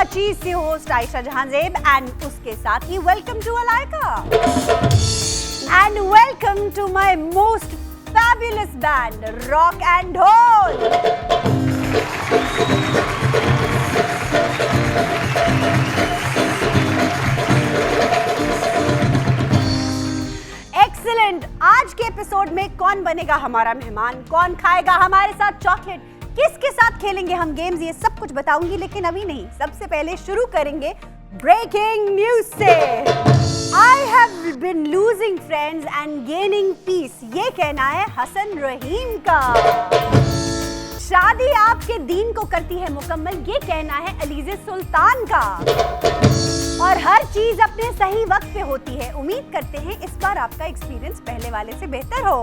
चीज से host Ayesha Jahanzeb and उसके साथ ही welcome to Alaika and welcome to my most fabulous band rock and roll. Excellent. आज के एपिसोड में कौन बनेगा हमारा मेहमान, कौन खाएगा हमारे साथ चॉकलेट, किसके साथ खेलेंगे हम गेम्स, ये सब कुछ बताऊंगी। लेकिन अभी नहीं, सबसे पहले शुरू करेंगे ब्रेकिंग न्यूज से। I have been losing friends and gaining peace, ये कहना है हसन रहीम का। शादी आपके दीन को करती है मुकम्मल, ये कहना है अलीज़े सुल्तान का। और हर चीज अपने सही वक्त पे होती है, उम्मीद करते हैं इस बार आपका एक्सपीरियंस पहले वाले से बेहतर हो।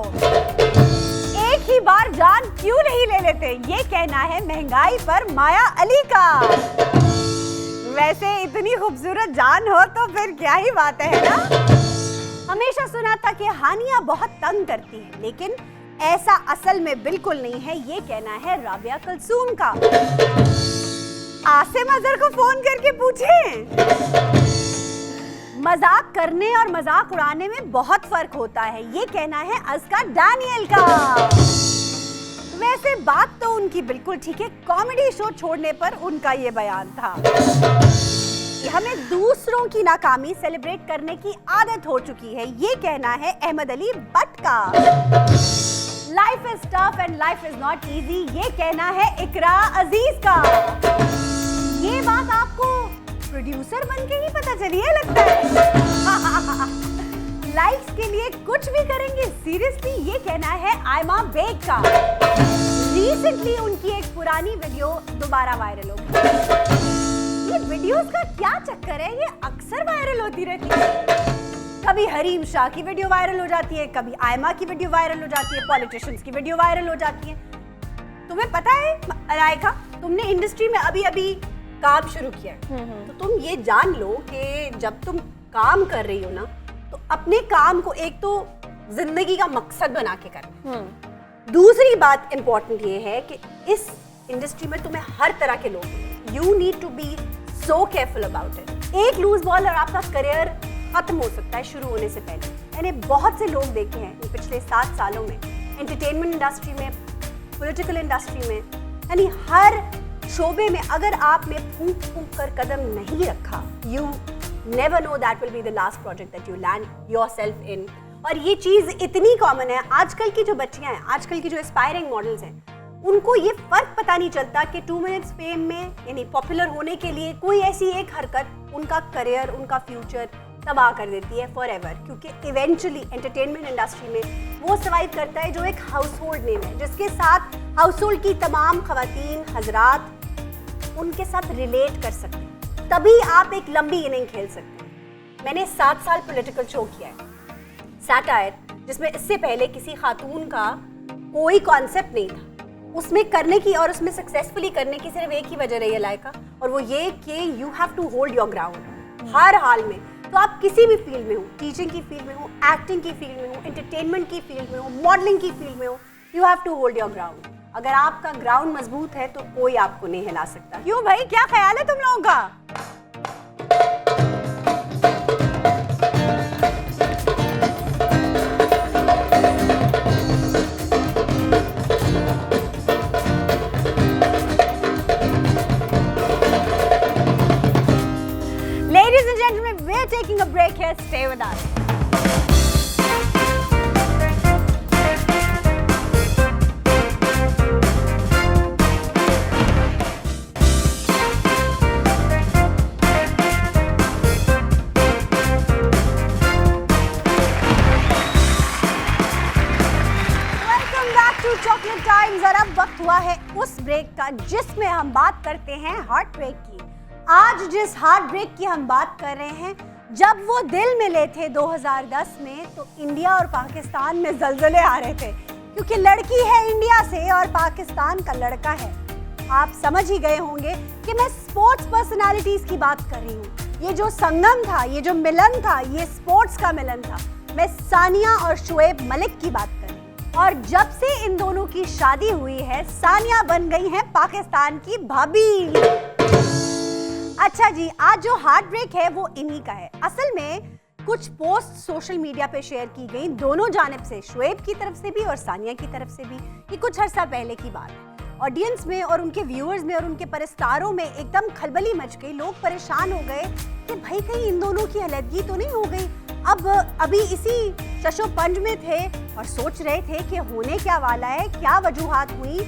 एक ही बार जान क्यों नहीं ले लेते, ये कहना है महंगाई पर माया अली का। वैसे इतनी खूबसूरत जान हो तो फिर क्या ही बात है ना। हमेशा सुना था कि हानिया बहुत तंग करती है, लेकिन ऐसा असल में बिल्कुल नहीं है, ये कहना है राबिया कुलसूम का। आसिम अजहर को फोन करके पूछें। मजाक करने और मजाक उड़ाने में बहुत फर्क होता है, ये कहना है अस्का डैनियल का। वैसे बात तो उनकी बिल्कुल ठीक है, कॉमेडी शो छोड़ने पर उनका ये बयान था। हमें दूसरों की नाकामी सेलिब्रेट करने की आदत हो चुकी है, ये कहना है अहमद अली बट का। Life is tough and life is not easy, ये कहना है इकरा अजीज का। ये बात आपको प्रोड्यूसर बनके ही पता चली है लगता है। लाइक्स के लिए कुछ भी करेंगे सीरियसली, ये कहना है आयमा बेग का। रिसेंटली उनकी एक पुरानी वीडियो दोबारा वायरल हो गई। ये वीडियोस का क्या चक्कर है, ये अक्सर वायरल होती रहती है। कभी हरीम शाह की वीडियो वायरल हो जाती है, कभी आयमा की वीडियो वायरल हो जाती है, पॉलिटिशियंस की वीडियो वायरल हो जाती है। तुम्हें पता है अलाइका, तुमने इंडस्ट्री में अभी अभी काम शुरू किया है, तो तुम ये जान लो कि जब तुम काम कर रही हो ना, तो अपने काम को एक तो जिंदगी का मकसद बना के करना। दूसरी बात इंपॉर्टेंट ये है कि इस इंडस्ट्री में तुम्हें हर तरह के लोग, you need to be so careful about it. एक लूज बॉल और आपका करियर खत्म हो सकता है शुरू होने से पहले। मैंने बहुत से लोग देखे हैं पिछले 7 सालों में, एंटरटेनमेंट इंडस्ट्री में, पॉलिटिकल इंडस्ट्री में, यानी हर शोबे में अगर आपने फूंक फूंक कर कदम नहीं रखा, you never know that will be the last project that you land yourself in. और ये चीज इतनी कॉमन है, आजकल की जो बच्चियां हैं, आजकल की जो एस्पायरिंग मॉडल्स हैं, उनको ये फर्क पता नहीं चलता कि 2 मिनट्स फेम में यानी पॉपुलर होने के लिए कोई ऐसी एक हरकत उनका करियर, उनका फ्यूचर तबाह कर देती है फॉर एवर। क्योंकि इवेंचुअली एंटरटेनमेंट इंडस्ट्री में वो सर्वाइव करता है जो एक हाउस होल्ड नेम है, जिसके साथ हाउस होल्ड की तमाम खवातीन हजरात उनके साथ रिलेट कर सकते हैं, तभी आप एक लंबी इनिंग खेल सकते हैं। मैंने 7 साल पॉलिटिकल शो किया है, सैटायर, जिसमें इससे पहले किसी खातून का कोई कॉन्सेप्ट नहीं था। उसमें करने की और उसमें सक्सेसफुली करने की सिर्फ एक ही वजह रही है लाइका, और वो ये कि you have to hold your ground हर हाल में। तो आप किसी भी फील्ड में हो, टीचिंग की फील्ड में हो, एक्टिंग की फील्ड में हो, एंटरटेनमेंट की फील्ड में हो, मॉडलिंग की फील्ड में हो, you have to hold your ground. अगर आपका ग्राउंड मजबूत है तो कोई आपको नहीं हिला सकता। क्यों भाई, क्या ख्याल है तुम लोगों का? Ladies and gentlemen, we're taking a break here. Stay with us. Chocolate times. और अब वक्त हुआ है उस ब्रेक का जिसमें हम बात करते हैं हार्ट ब्रेक की। आज जिस हार्ट ब्रेक की हम बात कर रहे हैं, जब वो दिल मिले थे 2010 में, तो इंडिया और पाकिस्तान में जलजले आ रहे थे, क्योंकि लड़की है इंडिया से और पाकिस्तान का लड़का है। आप समझ ही गए होंगे कि मैं स्पोर्ट्स पर्सनालिटीज की बात कर रही हूँ। ये जो संगम था, ये जो मिलन था, ये स्पोर्ट्स का मिलन था। मैं सानिया और शुएब मलिक की बात कर रही हूँ। और जब से इन दोनों की शादी हुई है, सानिया बन गई हैं पाकिस्तान की भाभी। अच्छा जी, आज जो हार्ट ब्रेक है वो इन्हीं का है। असल में कुछ पोस्ट सोशल मीडिया पे शेयर की गई दोनों जानिब से, शुएब की तरफ से भी और सानिया की तरफ से भी। ये कुछ अर्सा पहले की बात है। ऑडियंस में और उनके व्यूअर्स में और उनके परस्तारों में एकदम खलबली मच गई। लोग परेशान हो गए कि भाई कहीं इन दोनों की अलहदगी तो नहीं हो गई। अब अभी इसी शशोपंज में थे और सोच रहे थे कि होने क्या वाला है, क्या वजूहात हुई।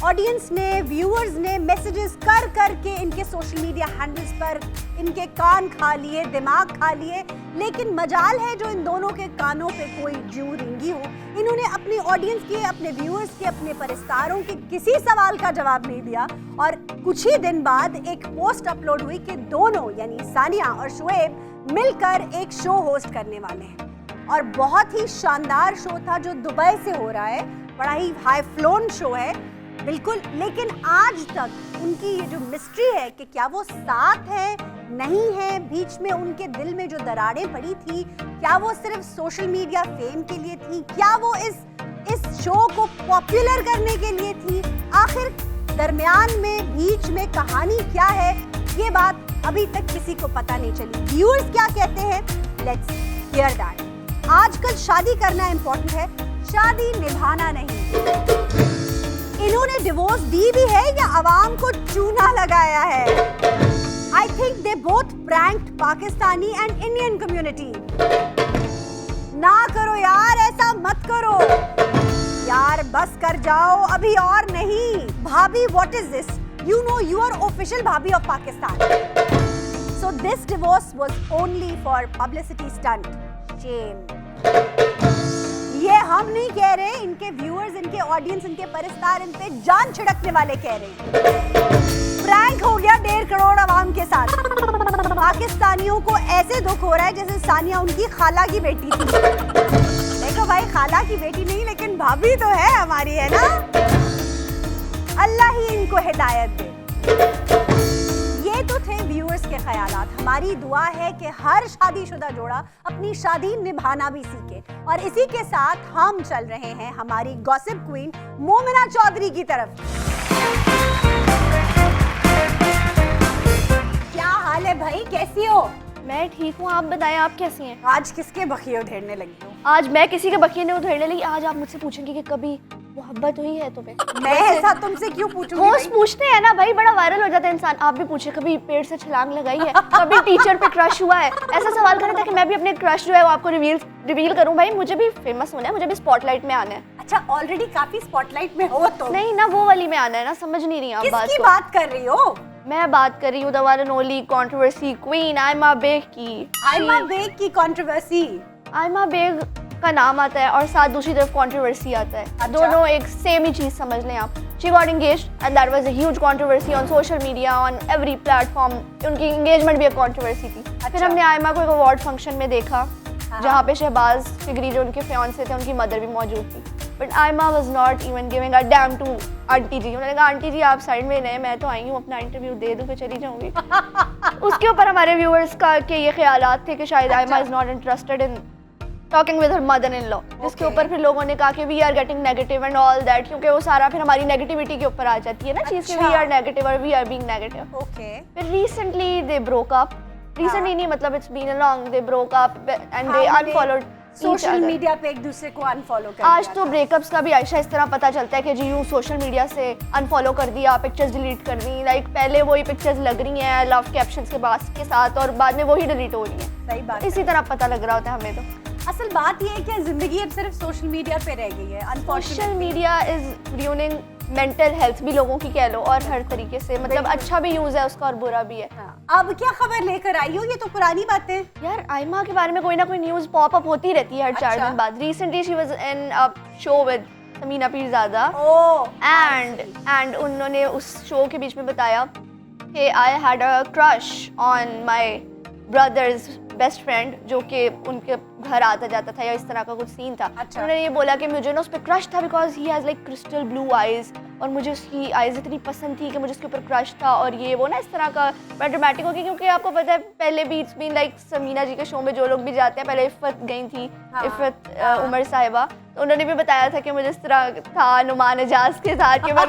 ऑडियंस ने, व्यूअर्स ने मैसेजेस कर कर के इनके सोशल मीडिया हैंडल्स पर इनके कान खा लिए, दिमाग खा लिए, लेकिन मजाल है जो इन दोनों के कानों पे कोई जूं रिंगी हो। इन्होंने अपनी ऑडियंस के, अपने व्यूअर्स के, अपने परस्तारों के किसी सवाल का जवाब नहीं दिया। और कुछ ही दिन बाद एक पोस्ट अपलोड हुई कि दोनों यानी सानिया और शुएब मिलकर एक शो होस्ट करने वाले हैं। और बहुत ही शानदार शो था जो दुबई से हो रहा है। बड़ा ही हाई फ्लोन शो है बिल्कुल। लेकिन आज तक उनकी ये जो मिस्ट्री है कि क्या वो साथ है, नहीं है, बीच में उनके दिल में जो दरारें पड़ी थी, क्या वो सिर्फ सोशल मीडिया फेम के लिए थी, क्या वो इस शो को पॉपुलर करने के लिए थी, आखिर दरमियान में बीच में कहानी क्या है, ये बात अभी तक किसी को पता नहीं चली। व्यूअर्स क्या कहते हैं, लेट्स हियर दैट। आजकल शादी करना इंपॉर्टेंट है, शादी निभाना नहीं। इन्होंने डिवोर्स दी भी है या आवाम को चूना लगाया है? I think they both pranked Pakistani and Indian community. ना करो यार, ऐसा मत करो यार, बस कर जाओ, अभी और नहीं। भाभी, what is this? You know you are official भाभी of Pakistan. So this divorce was only for publicity stunt. Shame. ये हम नहीं कह रहे, इनके व्यूअर्स, इनके ऑडियंस, इनके परस्तार इन पे जान छिड़कने वाले कह रहे हैं। प्रैंक हो गया 1.5 करोड़ आवाम के साथ। पाकिस्तानियों को ऐसे दुख हो रहा है जैसे सानिया उनकी खाला की बेटी थी। देखो भाई, खाला की बेटी नहीं लेकिन भाभी तो है हमारी, है ना। अल्लाह ही इनको हिदायत दे। ये तो थे व्यूअर्स के ख्यालात। हमारी दुआ है कि हर शादीशुदा जोड़ा अपनी शादी निभाना भी सीखे। और इसी के साथ हम चल रहे हैं हमारी गॉसिप क्वीन मोमिना चौधरी की तरफ। क्या हाल है भाई, कैसी हो? मैं ठीक हूँ, आप बताएं, आप कैसी हैं? आज किसके बखिए उधेड़ने लगी हो? आज मैं किसी के बखिए नहीं उधेड़ने लगी। आज आप मुझसे पूछेंगे कि कभी मोहब्बत हुई है तुम्हें? मैं ऐसा तुमसे क्यों पूछूंगी? होस्ट पूछते हैं ना भाई, बड़ा वायरल हो जाता है इंसान। आप भी पूछे, कभी पेड़ से छलांग लगाई है, कभी टीचर पे क्रश हुआ है? ऐसा सवाल करें ताकि मैं भी अपने क्रश जो है वो आपको रिवील करूं। भाई मुझे भी फेमस होना है, मुझे भी स्पॉटलाइट में आना है। अच्छा, ऑलरेडी काफी स्पॉटलाइट में हो तो? नहीं ना, वो वाली में आना है ना, समझ नहीं रही आप बात को। किसकी बात कर रही हो? मैं बात कर रही हूँ the one and only controversy queen Aima Baig की। आयमा बेग की कंट्रोवर्सी। आयमा बेग का नाम आता है और साथ दूसरी तरफ कंट्रोवर्सी आता है। अच्छा? दोनों एक सेम ही चीज समझ लें आप। She got engaged and that was a huge controversy on social media, on every platform. उनकी एंगेजमेंट भी एक कंट्रोवर्सी थी। अच्छा? फिर हमने आयमा को एक अवार्ड फंक्शन में देखा जहाँ पे शहबाज फिगरी जो उनके फियांसे थे, उनकी मदर भी मौजूद थी। But Ayma was not even giving a damn to aunty ji. उन्होंने कहा आंटी जी आप साइड में रहे, मैं तो आई हूँ अपना इंटरव्यू दे दूँ फिर चली जाऊँगी। उसके ऊपर हमारे व्यूअर्स का के ये ख्यालात थे कि शायद Aima is not interested in talking with her mother in law, जिसके ऊपर फिर लोगों ने कहा कि we are getting negative and all that, क्योंकि वो सारा फिर हमारी नेगेटिविटी के ऊपर आ जाती है ना चीज़ कि वी आर नेगेटिव और we are being negative. Okay. फिर recently they broke up. Recently नहीं, मतलब it's been a long, they broke up and they unfollowed social media पे एक दूसरे को अनफॉलो कर। आज तो ब्रेकअप्स का भी आयशा इस तरह पता चलता है कि जी यूँ सोशल मीडिया से अनफॉलो कर दिया, पिक्चर्स डिलीट कर दी। लाइक पहले वही पिक्चर्स लग रही हैं लव कैप्शंस के साथ और बाद में वही डिलीट हो रही हैं। सही बात। इसी तरह पता लग रहा होता है हमें तो। असल बात ये है कि जिंदगी अब सिर्फ सोशल मीडिया पे रह गई है। Social media is ruining mental health भी लोगों की कह लो, और हर तरीके से, मतलब अच्छा भी यूज है उसका और बुरा भी है। हाँ। अब क्या खबर लेकर आई हो? ये तो पुरानी बातें। यार आयमा के बारे में कोई ना कोई न्यूज पॉप अप होती रहती है हर 4 दिन बाद। Recently she was in a show with Samina Peerzada and उन्होंने उस शो के बीच में बताया कि I had a crush on my brother's best friend, जो कि घर आता जाता था या इस तरह का कुछ सीन था। अच्छा। उन्होंने ये बोला कि मुझे ना उस पर क्रश था because he has like crystal blue eyes, और मुझे उसकी आइज़ इतनी पसंद थी कि मुझे उसके ऊपर क्रश था, और ये वो ना इस तरह का बड़ा ड्रामेटिक हो गया। क्योंकि आपको पता है पहले भी इट्स बीन लाइक समीना जी के शो में जो लोग भी जाते हैं, पहले इफ़त गई थी, हाँ, इफ़त उमर साहिबा, तो उन्होंने भी बताया था कि मुझे इस तरह था नुमान एजाज के साथ कि मैं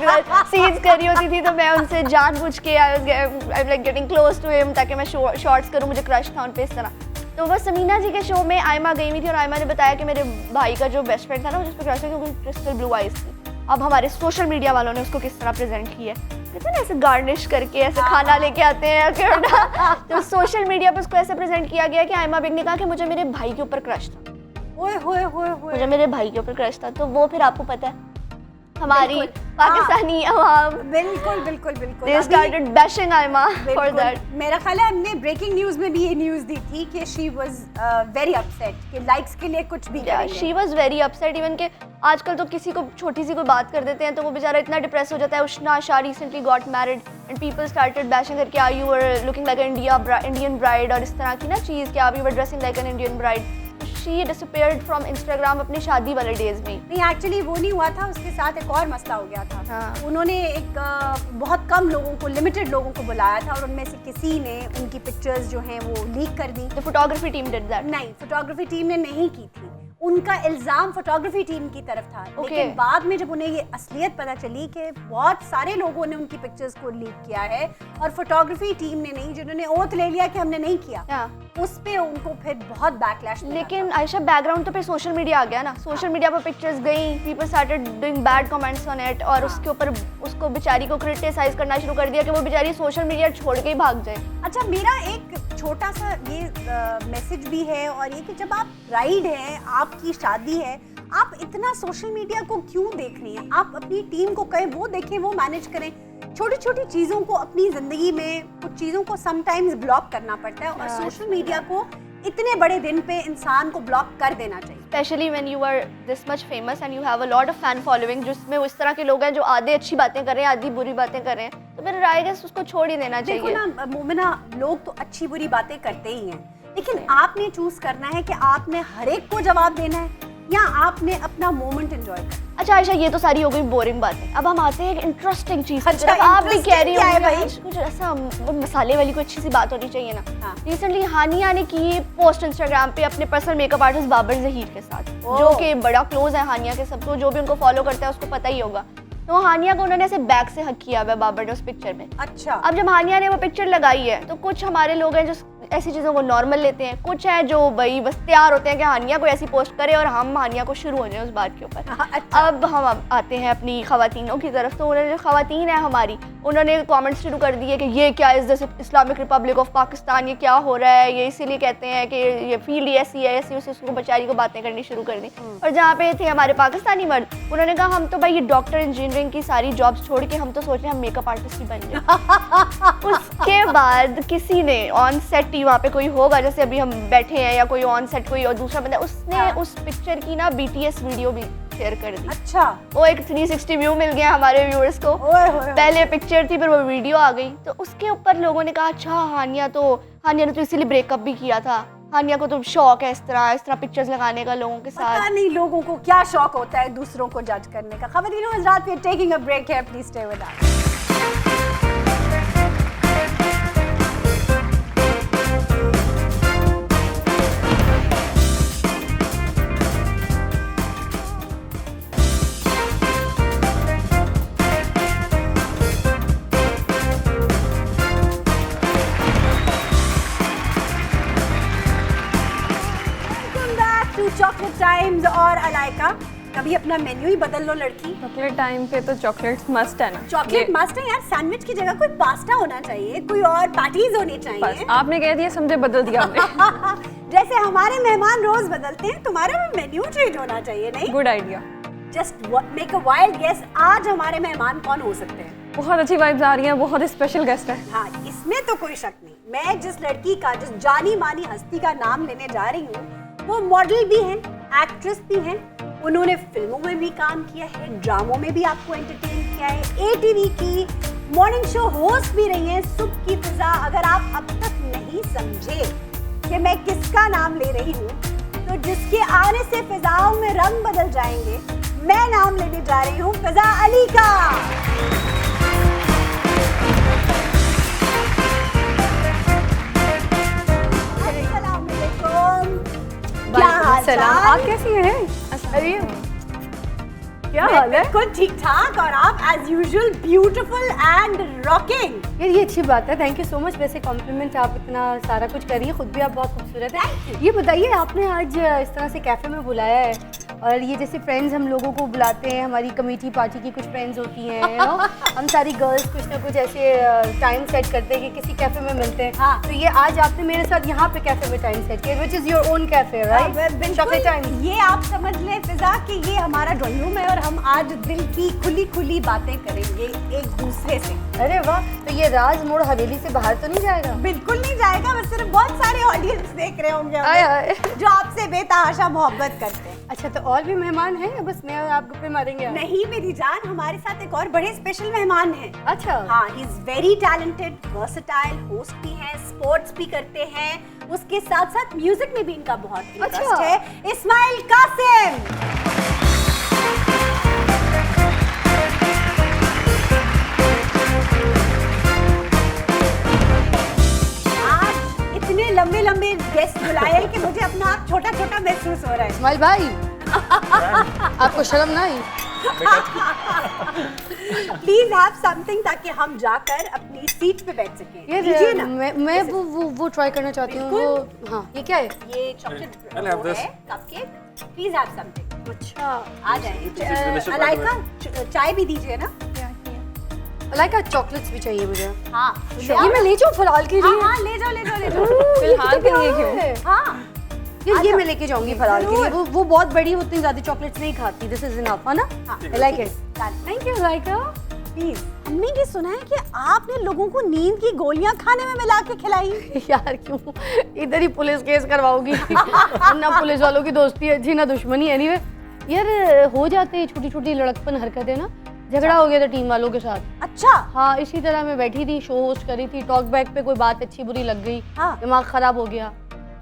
सीन्स कर रही होती थी तो मैं उनसे जानबूझ के I like getting close to him ताकि मैं शॉर्ट्स करूँ, मुझे क्रश था उन पे इस तरह। तो बस समीना जी के शो में आयमा गई हुई थी और आयमा ने बताया कि मेरे भाई का जो बेस्ट फ्रेंड था ना जिस पर क्रश था क्योंकि क्रिस्टल ब्लू आइज थी। अब हमारे सोशल मीडिया वालों ने उसको किस तरह प्रेजेंट किया है, कहते हैं ना ऐसे गार्निश करके ऐसे खाना लेके आते हैं तो सोशल मीडिया पर उसको ऐसे प्रेजेंट किया गया कि आयमा बेग ने कहा कि मुझे मेरे भाई के ऊपर क्रश था, ओए होए होए होए। मुझे मेरे भाई के ऊपर क्रश था। तो वो फिर आपको पता है हमारी बिल्कुल, पाकिस्तानी अवाम बिल्कुल बिल्कुल बिल्कुल they started bashing Aima for बिल्कुल। that। मेरा ख्याल है हमने ब्रेकिंग न्यूज में भी ये न्यूज दी थी कि शी वाज वेरी अपसेट कि लाइक्स के लिए कुछ भी करेंगे। She was very upset even के आजकल तो किसी को छोटी सी कोई बात कर देते हैं तो वो बेचारा इतना डिप्रेस हो जाता है। Ushna Shah recently got married and people started bashing करके are you were looking like Indian bride और इस तरह की ना चीज़ कि आप you were dressing like an Indian bride. She disappeared from Instagram अपनी शादी वाले डेज में। नहीं एक्चुअली वो नहीं हुआ था, उसके साथ एक और मसला हो गया था। हाँ। उन्होंने एक बहुत कम लोगों को, लिमिटेड लोगों को बुलाया था और उनमें से किसी ने उनकी पिक्चर्स जो हैं वो लीक कर दी। The photography team did that. नहीं, फोटोग्राफी टीम ने नहीं की थी, उनका इल्जाम फोटोग्राफी टीम की तरफ था। लेकिन बाद में जब उन्हें ये असलियत पता चली कि बहुत सारे लोगों ने उनकी पिक्चर्स को लीक किया है और फोटोग्राफी टीम ने नहीं, जिन्होंने ओथ ले लिया कि हमने नहीं किया, उस पे उनको फिर बहुत बैकलैश मिला। लेकिन आयशा बैकग्राउंड तो फिर सोशल मीडिया आ गया ना, सोशल मीडिया पर पिक्चर्स गई, people started doing bad comments on it और उसके ऊपर उसको बेचारी को क्रिटिसाइज करना शुरू कर दिया कि वो बेचारी सोशल मीडिया छोड़ के ही भाग जाए। अच्छा, मेरा एक छोटा सा ये मैसेज भी है और ये कि जब आप ब्राइड हैं, आपकी शादी है, आप इतना सोशल मीडिया को क्यों देख रही हैं? आप अपनी टीम को कहें वो देखें, वो मैनेज करें। छोटी छोटी चीज़ों को अपनी ज़िंदगी में, कुछ चीज़ों को समटाइम्स ब्लॉक करना पड़ता है और सोशल मीडिया को इतने बड़े दिन पे इंसान को ब्लॉक कर देना चाहिए। Specially when you are this much famous and you have a lot of fan following, जिसमें उस तरह के लोग हैं जो आधे अच्छी बातें कर रहे हैं, आधी बुरी बातें कर रहे हैं, तो फिर आई गेस उसको छोड़ ही देना चाहिए। देखो ना मोमिना, लोग तो अच्छी बुरी बातें करते ही हैं, लेकिन आपने चूज करना है कि आपने हर एक को जवाब देना है या आपने अपना मोमेंट एंजॉय करना। अच्छा आयशा, ये तो सारी हो गई बोरिंग बातें। अब हम आते हैं एक इंटरेस्टिंग चीज। अच्छा, आप भी कह रही है भाई, कुछ ऐसा मसाले वाली कोई अच्छी सी बात होनी चाहिए ना। हाँ। रिसेंटली हानिया ने की पोस्ट इंस्टाग्राम पे अपने personal makeup artist Babar Zaheer के साथ, जो कि बड़ा क्लोज है हानिया के, सबको जो भी उनको फॉलो करता है उसको पता ही होगा। तो हानिया को उन्होंने ऐसे बैक से हक किया हुआ बाबर ने उस पिक्चर में। अच्छा। अब जब हानिया ने वो पिक्चर लगाई है तो कुछ हमारे लोग हैं जो ऐसी चीज़ों को नॉर्मल लेते हैं, कुछ है जो भाई बस तैयार होते हैं कि हानिया को ऐसी पोस्ट करे और हम हानिया को शुरू हो जाए उस बात के ऊपर। अच्छा। अब हम आते हैं अपनी खवातीनों की तरफ। तो उन्होंने जो खवातीन है हमारी, उन्होंने कमेंट्स शुरू कर दिए कि ये क्या इस जैसे इस्लामिक रिपब्लिक ऑफ पाकिस्तान, ये क्या हो रहा है, ये इसीलिए कहते हैं कि ये फील्ड ऐसी है, ऐसी उसी, उसको बेचारी को बातें करनी शुरू कर दी। और जहाँ पे थे हमारे पाकिस्तानी मर्द, उन्होंने कहा हम तो भाई ये डॉक्टर इंजीनियरिंग की सारी जॉब्स छोड़ के हम तो सोच रहे हैं हम मेकअप आर्टिस्ट ही बन जाए। उसके बाद किसी ने ऑन सेट ही, वहाँ पे कोई होगा जैसे अभी हम बैठे हैं या कोई ऑन सेट कोई और दूसरा बंदा, उसने उस पिक्चर की ना BTS वीडियो भी शेयर कर दी। अच्छा। वो एक 360 व्यू मिल गया हमारे व्यूअर्स को। पहले पिक्चर थी फिर वो वीडियो आ गई, तो उसके ऊपर लोगों ने कहा अच्छा हानिया ने तो इसीलिए ब्रेकअप भी किया था, हानिया को तो शौक है इस तरह पिक्चर्स लगाने का लोगों के साथ। पता नहीं लोगों को क्या शौक होता है दूसरों को जज करने का। खवातीनों हज़रात, we are taking a break है, please stay with us. Chocolate times और अलाइका, कभी अपना मेन्यू ही बदल लो लड़की। चॉकलेट टाइम पे तो चॉकलेट्स मस्ट है ना। चॉकलेट मस्ट है यार, सैंडविच की जगह कोई पास्ता होना चाहिए, कोई और पैटीज होनी चाहिए। बस आपने कह दिया, समझे, बदल दिया हमने। जैसे हमारे मेहमान रोज बदलते हैं, तुम्हारा भी मेन्यू चेंज होना चाहिए, नहीं? Good idea. Just make a wild guess, आज हमारे मेहमान कौन हो सकते हैं? बहुत अच्छी वाइब्स आ रही हैं, बहुत स्पेशल गेस्ट है। हाँ, इसमें तो कोई शक नहीं। मैं जिस लड़की का, जिस जानी मानी हस्ती का नाम लेने जा रही हूँ, वो मॉडल भी हैं, एक्ट्रेस भी हैं, उन्होंने फिल्मों में भी काम किया है, ड्रामों में भी आपको एंटरटेन किया है, ATV की मॉर्निंग शो होस्ट भी रही हैं, सुबह की फिजा। अगर आप अब तक नहीं समझे कि मैं किसका नाम ले रही हूँ, तो जिसके आने से फिजाओं में रंग बदल जाएंगे, मैं नाम लेने जा रही हूँ फिजा अली का। क्या हाल सलाम, चाल? आप कैसी हैं? अरे क्या मैं हाल है? बिल्कुल ठीक ठाक और आप as usual beautiful and rocking. यार ये अच्छी बात है, थैंक यू सो मच। वैसे कॉम्प्लीमेंट, आप इतना सारा कुछ कर रही है, खुद भी आप बहुत खूबसूरत है। ये बताइए, आपने आज इस तरह से कैफ़े में बुलाया है, और ये जैसे फ्रेंड्स हम लोगों को बुलाते हैं, हमारी कमेटी पार्टी की कुछ फ्रेंड्स होती हैं, you know? हम सारी गर्ल्स कुछ ना कुछ ऐसे टाइम सेट करते हैं कि किसी कैफ़े में मिलते हैं। हाँ। तो ये आज आपने मेरे साथ यहाँ पे कैफ़े में टाइम सेट किया, which is your own cafe, right? Chocolate time. ये आप समझ लें फिजा कि ये हमारा ड्राइंग रूम है और हम आज दिल की खुली खुली बातें करेंगे एक दूसरे से। अरे वाह, तो ये राज मोड़ हवेली से बाहर तो नहीं जाएगा? बिल्कुल नहीं जाएगा, बस सिर्फ बहुत सारे ऑडियंस देख रहे होंगे आए हमें, आए। जो आपसे बेतहाशा मोहब्बत करते हैं। अच्छा, तो और भी मेहमान हैं या बस मैं और आप गप्पे मारेंगे आज? नहीं मेरी जान, हमारे साथ एक और बड़े स्पेशल मेहमान हैं। अच्छा। हाँ, he is very talented, versatile, host भी हैं, स्पोर्ट्स भी करते हैं, उसके साथ साथ म्यूजिक में भी इनका बहुत इंटरेस्ट अच्छा। है। इस्माइल कासिम। आज इतने लंबे लंबे गेस्ट बुलाए हैं कि मुझे अपना आप छोटा छोटा महसूस हो रहा है। इस्माइल भाई, आपको शर्म ना आई? प्लीज हैव समथिंग ताकि हम जाकर अपनी सीट पे बैठ सकें। दीजिए यार ना। मैं वो ट्राई करना चाहती हूँ। वो हाँ, ये क्या है? ये चॉकलेट I'll have वो this. है कपकेक। Please have something. अच्छा, आ जाए। delicious, by the अलाइका चाय भी दीजिए ना। लाइक चॉकलेट्स भी चाहिए मुझे। हाँ ये मैं ले जाऊँ फिलहाल के हाँ लिए? हाँ ले जाओ ले जाओ ले जाओ। फिलहाल के लिए क्यों? हाँ ये मैं लेके जाऊंगी फिलहाल के लिए। वो बहुत बड़ी, उतनी ज्यादा चॉकलेट्स नहीं खाती। दिस इज इनफ, है ना? I like it. Thank you लाइका। प्लीज। हमने ये सुना है कि आपने लोगों को नींद की गोलियां खाने में मिला के खिलाई। यार क्यों इधर ही पुलिस केस करवाओगी? ना पुलिस वालों की दोस्ती अच्छी, ना दुश्मनी। एनीवे यार, हो जाते हैं छोटी छोटी लड़कपन हरकतें ना। झगड़ा हो गया था टीम वालों के साथ। अच्छा। हाँ, इसी तरह मैं बैठी थी, शो होस्ट करी थी, टॉक बैक पे कोई बात अच्छी बुरी लग गई, हाँ। दिमाग खराब हो गया,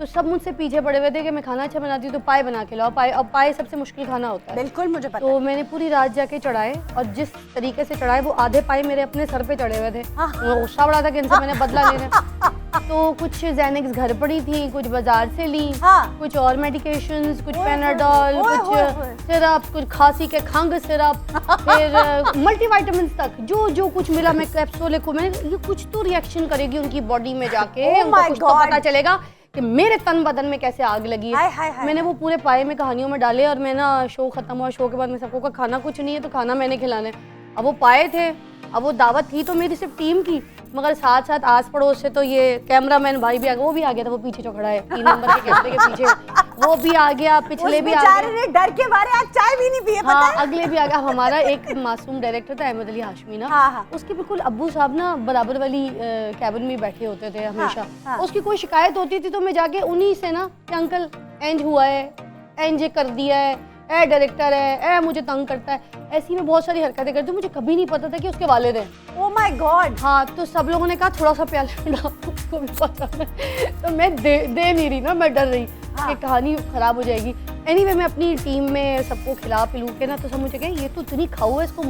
तो सब मुझसे पीछे पड़े हुए थे कि मैं खाना अच्छा बनाती हूँ तो पाए बना के लाओ। पाए, अब पाए सबसे मुश्किल खाना होता है। बिल्कुल मुझे पता तो मैंने पूरी रात जाके चढ़ाए, और जिस तरीके से चढ़ाए वो आधे पाए मेरे अपने सर पे चढ़े हुए थे। हाँ। मुझे गुस्सा बड़ा था कि इनसे मैंने बदला लेना। तो कुछ ज़ैनिक्स घर पड़ी थी, कुछ बाजार से ली, हाँ। कुछ और मेडिकेशंस, कुछ ओए पेनाडॉल, होए, ओए होए होए। कुछ सिरप, कुछ खांसी के खंग सिरप, फिर मल्टीविटामिन तक जो कुछ मिला। मैं कैप्सूल को मैंने, ये कुछ तो रिएक्शन करेगी उनकी बॉडी में जाके। Oh उनको my कुछ तो God. पता चलेगा कि मेरे तन बदन में कैसे आग लगी हाय, है। हाय, हाय, मैंने वो पूरे पाए में कहानियों में डाले, और मैं ना शो खत्म हुआ, शो के बाद मैं सबको का खाना कुछ नहीं है तो खाना मैंने खिलाना है। अब वो पाए थे, अब वो दावत थी तो मेरी सिर्फ टीम की, मगर साथ साथ आस पड़ोस से तो ये कैमरामैन भाई भी आ गया, वो भी आ गया था, वो पीछे जो खड़ा है 3 नंबर के कैमरे के पीछे, वो भी आ गया, पिछले उस भी आ बेचारे गए। ने डर के मारे आज चाय भी नहीं पिए, पता हाँ, है? अगले भी आ गया। हमारा एक मासूम डायरेक्टर था अहमद अली हाशमी ना, हाँ, हाँ। उसके बिल्कुल अब्बू साहब ना बराबर वाली कैबिन में बैठे होते थे हमेशा। हाँ। उसकी कोई शिकायत होती थी तो मैं जाके उन्हीं से ना कि अंकल एंज हुआ है, एंज कर दिया है, ए डायरेक्टर है, ए मुझे तंग करता है, ऐसी में बहुत सारी हरकतें करती। मुझे कभी नहीं पता था कि उसके वालिद हैं। Oh my God. हाँ, तो सब लोगों ने कहा थोड़ा सा प्याला डाल, उसको भी पता है, तो मैं दे नहीं रही ना, मैं डर रही कि कहानी खराब हो जाएगी। एनीवे, मैं अपनी टीम में सबको खिला पिलू के ना, तो सब मुझे कहे ये तो इतनी खाऊ है, इसको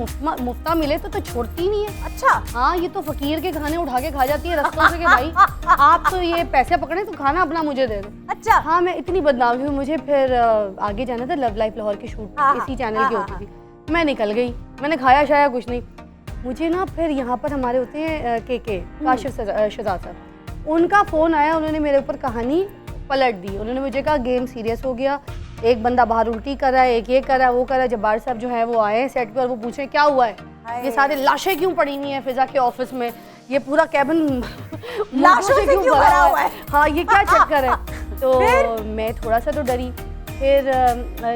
मुफ्ता मिले तो छोड़ती ही नहीं है। अच्छा। हाँ, ये तो फकीर के खाने उठा के खा जाती है रस्तों से कि भाई आप तो ये पैसे पकड़े तो खाना अपना मुझे दे दो। अच्छा। हाँ, मैं इतनी बदनामी हुई। मुझे फिर आगे जाना था, लव लाइफ लाहौर की शूट हाँ, इसी चैनल हाँ, की हाँ, होती थी। मैं निकल गई, मैंने खाया शाया कुछ नहीं। मुझे ना फिर यहाँ पर हमारे होते हैं के काशिफ शहजाद साहब, उनका फ़ोन आया, उन्होंने मेरे ऊपर कहानी पलट दी। उन्होंने मुझे कहा गेम सीरियस हो गया, एक बंदा बाहर उल्टी कर रहा है, एक ये कर रहा है, वो कर रहा है। जब्बार साहब जो है वो आए हैं सेट पे और वो पूछे क्या हुआ है, ये सारे लाशें क्यों पड़ी हुई हैं फिजा के ऑफिस में, ये पूरा कैबिन लाशों से क्यों भरा हुआ है? हाँ, ये क्या चक्कर है? तो मैं थोड़ा सा तो डरी। फिर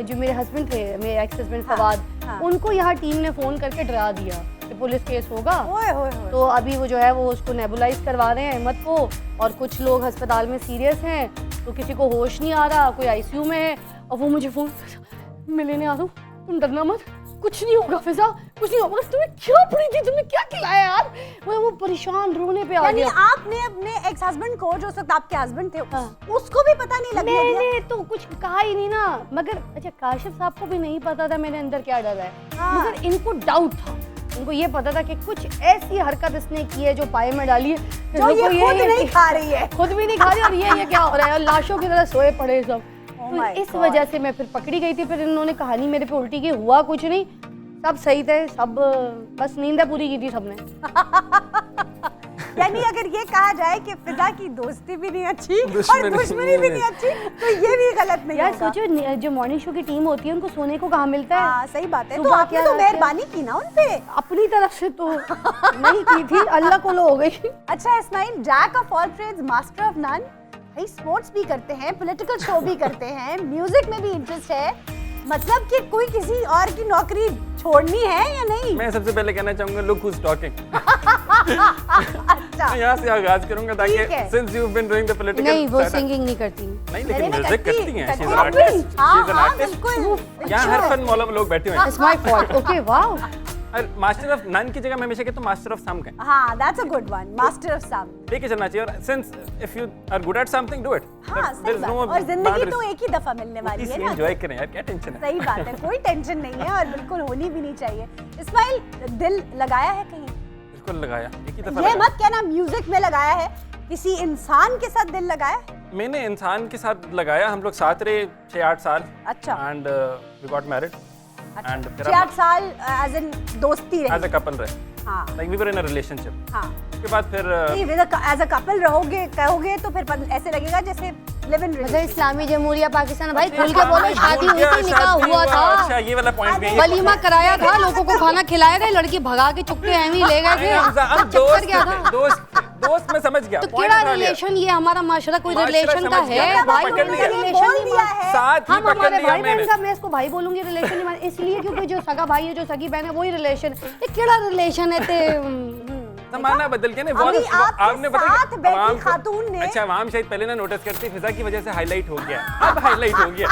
जो मेरे हस्बैंड थे, मेरे एक्स हस्बैंड फवाद, उनको यहाँ टीम ने फ़ोन करके डरा दिया कि पुलिस केस होगा। ओए होए होए। तो अभी वो जो है वो उसको नेबुलाइज करवा रहे हैं अहमद को, और कुछ लोग अस्पताल में सीरियस हैं, तो किसी को होश नहीं आ रहा, कोई आईसीयू में है। और वो मुझे फ़ोन मैं लेने आ रहा हूँ, तुम डरना मत, कुछ नहीं होगा फिजा, कुछ नहीं होगा। तुम्हें क्या पड़ी थी, तुमने क्या खिलाया यार? वो परेशान रोने पे आ यानी गया। आपने अपने एक्स हस्बैंड को, जो वक्त आपके हस्बैंड थे, हाँ। उसको भी पता नहीं लगने दिया? मैंने तो कुछ कहा ही नहीं ना, मगर अच्छा काशिफ साहब को भी नहीं पता था मेरे अंदर क्या डर है, हाँ। मगर इनको डाउट था। इनको ये पता था कि कुछ ऐसी हरकत इसने की है जो पाए में डाली है जो ये खुद नहीं खा रही है। खुद भी नहीं खा रही, और ये क्या हो रहा है, और लाशों की तरह सोए पड़े सब। Oh तो my इस God. वजह से मैं फिर पकड़ी गई थी। फिर इन्होंने कहानी मेरे पे उल्टी की, हुआ कुछ नहीं, सब सही थे, सब बस नींद पूरी की थी सबने। यानी अगर ये कहा जाए कि फिजा की दोस्ती भी नहीं अच्छी और दुश्मनी दुश्मनी भी नहीं अच्छी, तो ये भी गलत नहीं यार होगा। सोचो, जो मॉर्निंग शो की टीम होती है उनको सोने को कहाँ मिलता है? हाँ सही बात है। तो सुबह आपने क्या तो रात क्या? मेहरबानी की ना उनपे। अपनी तरफ से तो नहीं की थी, अल्लाह को लो हो गई। अच्छा Ismail, jack of all trades master of none, भाई स्पोर्ट्स भी करते हैं, पॉलिटिकल शो भी करते हैं, म्यूजिक में भी इंटरेस्ट है, मतलब कि कोई किसी और की नौकरी छोड़नी है या नहीं? मैं सबसे पहले कहना चाहूंगा लुक हूज टॉकिंग। अच्छा मैं यहाँ से आगाज करूंगा ताकि ठीक है। Since you been doing the political नहीं, वो सिंगिंग नहीं करती। नहीं, अरे लेकिन मैं म्यूजिक करती हैं। शी इज एन हाँ, आर्टिस्ट, शी हाँ, इज एन हाँ, आर्टिस्ट। बिल्कुल। यहाँ हर फन मौला लोग बैठे हुए हैं। It's my fault. Okay, wow. और मास्टर ऑफ नन की जगह मैं हमेशा कहता हूँ मास्टर ऑफ सम कहें। हाँ, that's a good one, master of some। लेके चलना चाहिए, और since if you are good at something do it. हाँ सही बात है। और जिंदगी तो एक ही दफा मिलने वाली है ना। एंजॉय करें यार, क्या टेंशन है। सही बात है, कोई टेंशन नहीं है और बिल्कुल होनी भी नहीं चाहिए। इस्माइल, दिल लगाया है कहीं? बिल्कुल लगाया, एक ही दफा ये लगाया। मत कहना म्यूजिक में लगाया है, किसी इंसान के साथ दिल लगाया है? मैंने इंसान के साथ लगाया, हम लोग साथ रहे 6-8 साल। अच्छा। एंड वी गॉट मैरिड एंड फिर 6-8 साल एज इन दोस्ती एज रही। अ कपल रहे, हाँ like we were in a relationship. हाँ। उसके बाद फिर एज अ कपल रहोगे, कहोगे तो फिर ऐसे लगेगा जैसे लिव इन मतलब इस्लामी जमहूरिया पाकिस्तान, भाई खुल के हाँ, बोलो, शादी हुई थी, निकाह हुआ अच्छा था, ये वाला पॉइंट भी है। वलीमा कराया था, लोगों को खाना खिलाया था, लड़की भगा के चुपके ऐਵੇਂ ही ले गए थे। हम चक्कर क्या था? दोस्त मैं समझ गया। तो point क्या समझ गया। रिलेशन, ये हमारा माशरा कोई माशरा रिलेशन का समझ गया, है? मैं भाई पकड़ लिया। रिलेशन बोल नहीं दिया मान- है। साथ ही हम पकड़ हमारे लिया भाई बहन मैंने। साहब, मैं इसको भाई बोलूंगी, रिलेशन नहीं मान, इसलिए क्योंकि जो सगा भाई है, जो सगी बहन है, वही रिलेशन। ये केड़ा रिलेशन है ते? जमाना बदल के ना अभी आपके साथ बैठी अवाम को- खातून ने- अच्छा अवाम शायद पहले ना नोटिस करती, फिजा की वजह से हाईलाइट हो गया, अब हाईलाइट हो गया।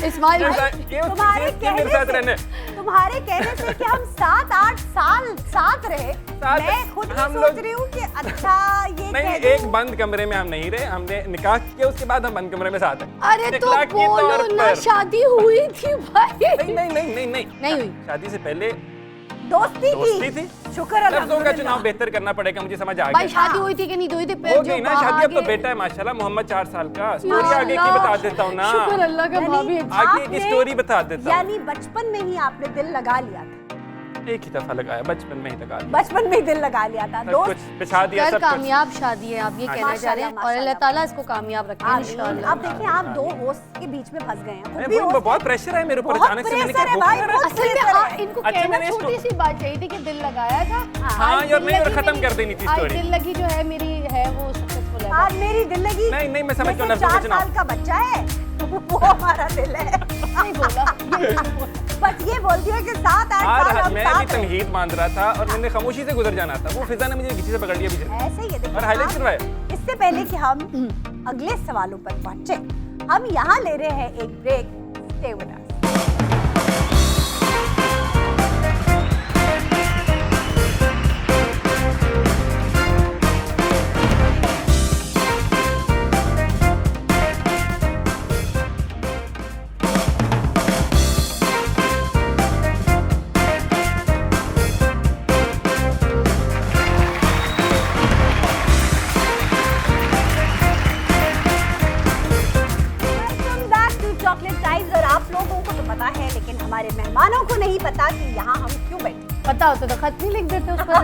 इस्माइल भाई, तुम्हारे मेरे साथ रहने। तुम्हारे कहने से कि हम 7-8 साल साथ रहे, मैं खुद भी हम सोच लोग- रही हूँ कि अच्छा ये नहीं, कह दूं। एक बंद कमरे में हम नहीं रहे, हमने निकाह किया, उसके बाद हम बंद कमरे में साथ हैं। अरे तो इखलाक के तौर बोलो ना, पर। शादी हुई थी भाई। नहीं नहीं नहीं नहीं नहीं नहीं हुई। शादी से पहले दोस्ती दोस्ती की थी। शुक्र लफ्जों का अल्हम्दुलिल्लाह। चुनाव बेहतर करना पड़ेगा, मुझे समझ आ भाई गया। शादी हुई थी कि नहीं हुई थी? हो गई ना शादी, अब तो बेटा है माशाल्लाह, मोहम्मद 4 साल का। स्टोरी आगे की बता देता हूँ ना, शुक्र अल्लाह का, भाभी यानी आगे की आपने- स्टोरी बता देता हूँ। यानी बचपन में ही आपने दिल लगा लिया था, एक ही दफा लगाया, बचपन में ही लगा लिया। बचपन में ही दिल लगा लिया था। सब दोस्त कुछ बिछा दिया, कर सब कुछ। कामयाब शादी है, आप ये हाँ, कहना चाह रहे हैं, और अल्लाह माशाल्लाह। ताला इसको कामयाब रखे आमीन। इंशाल्लाह। अब देखिए आप दो होस्ट के बीच में फंस गए हैं। खुद अरे भी वो host बहुत हैं। प्रेशर है मेरे ऊपर, बहुत अचानक से मैंने प्रेशर है क्या भाई, भूख बहुत असल में प्रेशर है। इनको अच्छा, कहना मैंने इसको- छोटी सी बात चाहिए थी कि दिल लगाया था। हाँ, आज और दिल नहीं, और लगी खत्म मेरी- कर देनी थी आज स्टोरी। दिल लगी जो है मेरी है वो सक्सेसफुल है। आज मेरी दिल लगी। नहीं, नहीं, मैं समझ जैसे गया, लफ्जों में 4 चुनाव। साल का बच्चा है वो हमारा दिल है। नहीं बोला, ये नहीं बोला। बस ये बोल दिया कि 7-8 साल आज हम मैं भी साथ रहे। तमहीद मान रहा था और मैंने खामोशी से गुजर जाना था, वो फिजा ने मुझे किसी से पकड़ लिया पीछे ऐसे ही है, देखिए और हाईलाइट आप- करवाया। इससे पहले कि हम अगले सवालों पर पहुंचे, हम यहाँ ले रहे हैं एक break. Stay with us. Welcome back to Chocolate Times। और आप लोगों को तो पता है, लेकिन हमारे मेहमानों को नहीं पता कि यहाँ हम क्यों बैठे। पता होता तो खत नहीं लिख देते उस पर।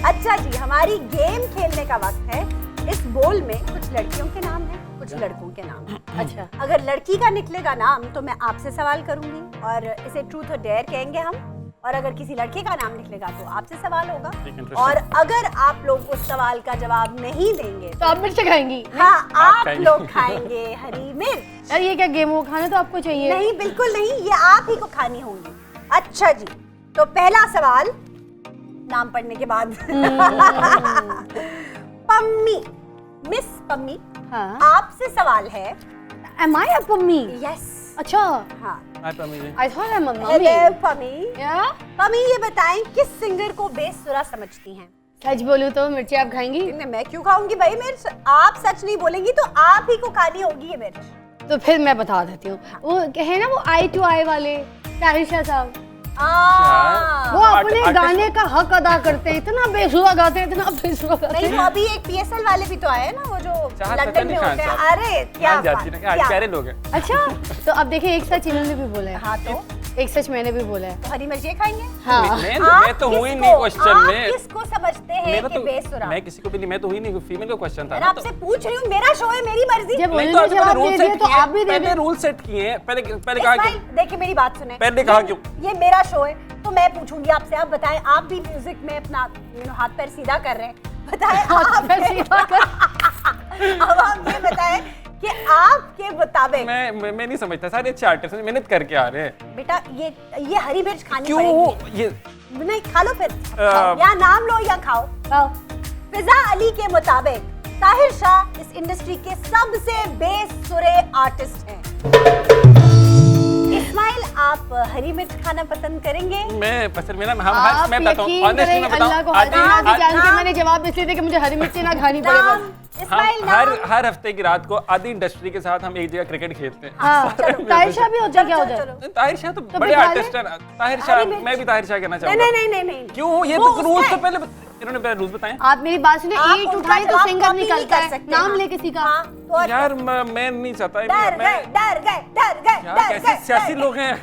अच्छा जी, हमारी गेम खेलने का वक्त है। इस बोल में कुछ लड़कियों के नाम हैं, कुछ लड़कों के नाम हैं। अच्छा, अगर लड़की का निकलेगा नाम तो मैं आपसे सवाल करूंगी और इसे ट्रूथ और डेयर कहेंगे हम, और अगर किसी लड़के का नाम निकलेगा तो आपसे सवाल होगा। interesting। और अगर आप लोग उस सवाल का जवाब नहीं देंगे तो आप मिर्च खाएंगी? हाँ, आप खाएंगे। लोग खाएंगे हरी मिर्च। यार ये क्या गेम हो, खाना तो आपको चाहिए। नहीं, बिल्कुल नहीं, ये आप ही को खानी होंगी। अच्छा जी, तो पहला सवाल नाम पढ़ने के बाद। पम्मी, मिस पम्मी, हाँ। आपसे सवाल है। Am I a Pammi? Yes. अच्छा, हाँ, हाय पम्मी जी। I thought I'm a mummy. Hello Pammi. Yeah? Pammi ये बताएं किस सिंगर को बेसुरा समझती हैं? सच बोलूं तो मिर्ची आप खाएंगी? नहीं, मैं क्यों खाऊंगी भाई, मेरे आप सच नहीं बोलेंगी तो आप ही को खानी होगी ये मिर्च। तो फिर मैं बता देती हूँ। वो है ना वो आई टू आई वाले ताहिर शाह साहब, वो अपने गाने का हक अदा करते हैं, इतना बेसुरा गाते हैं, इतना बेसुरा गाते नहीं हैं। वो अभी एक PSL वाले भी तो आए ना, वो जो चाहत पता लंदन में नहीं होते हैं। कहाँ अरे क्या जान जाती बात, ना कि क्या? प्यारे लोग हैं। अच्छा, तो अब देखिए एक सच इन्होंने भी बोला है, हाँ तो एक सच मैंने भी बोला है। तो हरी मिर्ची खाएंगे? हाँ मैं तो हुई नहीं क्वेश्चन में। आप किसको समझते हैं मेरा कि तो बेसुरा? मैं किसी को भी नहीं, मैं तो हुई नहीं, फीमेल का क्वेश्चन था मैं ना। आपसे पूछ रही हूँ, मेरा शो है, मेरी मर्जी। जब नहीं उन्होंने तो आपने जवाब रूल दे सेट दिया तो किए, आप भी दे पहले दो। रूल सेट किए हैं, पहले कहा कि इस्माइल, देखिए मेरी बात सुने। पहले कहा क्यों? ये मेरा शो है तो मैं पूछूंगी आपसे, आप बताएं, आप भी म्यूजिक में अपना हाथ पैर सीधा कर रहे हैं, बताएं हाथ पैर सीधा अब आप ये बताएं कि आपके मुताबिक मैं नहीं समझता, सारे अच्छे आर्टिस्ट मेहनत करके आ रहे हैं। बेटा ये हरी मिर्च खानी क्यों पड़ेगी। ये नहीं खा लो फिर, या नाम लो या खाओ। हाँ। फिजा अली के मुताबिक ताहिर शाह इस इंडस्ट्री के सबसे बेसुरे आर्टिस्ट हैं। इस्माइल, आप हरी मिर्च खाना पसंद करेंगे? मैं पसंद मेरा आप मैं बताऊं यकीन ऑनेस्टली, मैं करें, अल्लाह को बताऊं हाजिर नाज़िर जान के नाम- मैंने जवाब इसलिए दिया कि मुझे हरी मिर्ची ना खानी पड़े नाम बस। इस्माइल, हम हर नाम हर हफ्ते की रात को आधी इंडस्ट्री के साथ हम एक जगह क्रिकेट खेलते हैं। हाँ, ताहिर शाह भी होता है क्या उधर? चलो। ताहिर शाह तो तो बड़े फिर खा आर्टिस्ट हैं। ताहिर हरी शाह, मिर्च। मैं भी ताहिर शाह कहना नहीं चाहूंगा। नहीं नहीं नहीं क्यों? ये वो तो रूल्स तो उसका- पहले इन्होंने पहले रूल्स बताए। आप मेरी बात सुने, आप ईंट उसका उठाएं तो जवाब सिंगर कॉपी नहीं निकलता कर है, सकते, नाम हाँ। ले किसी का। हाँ, तो और यार मैं नहीं चाहता डर गए मैं डर गए डर गए यार डर कैसे गए सियासी डर लोग हैं।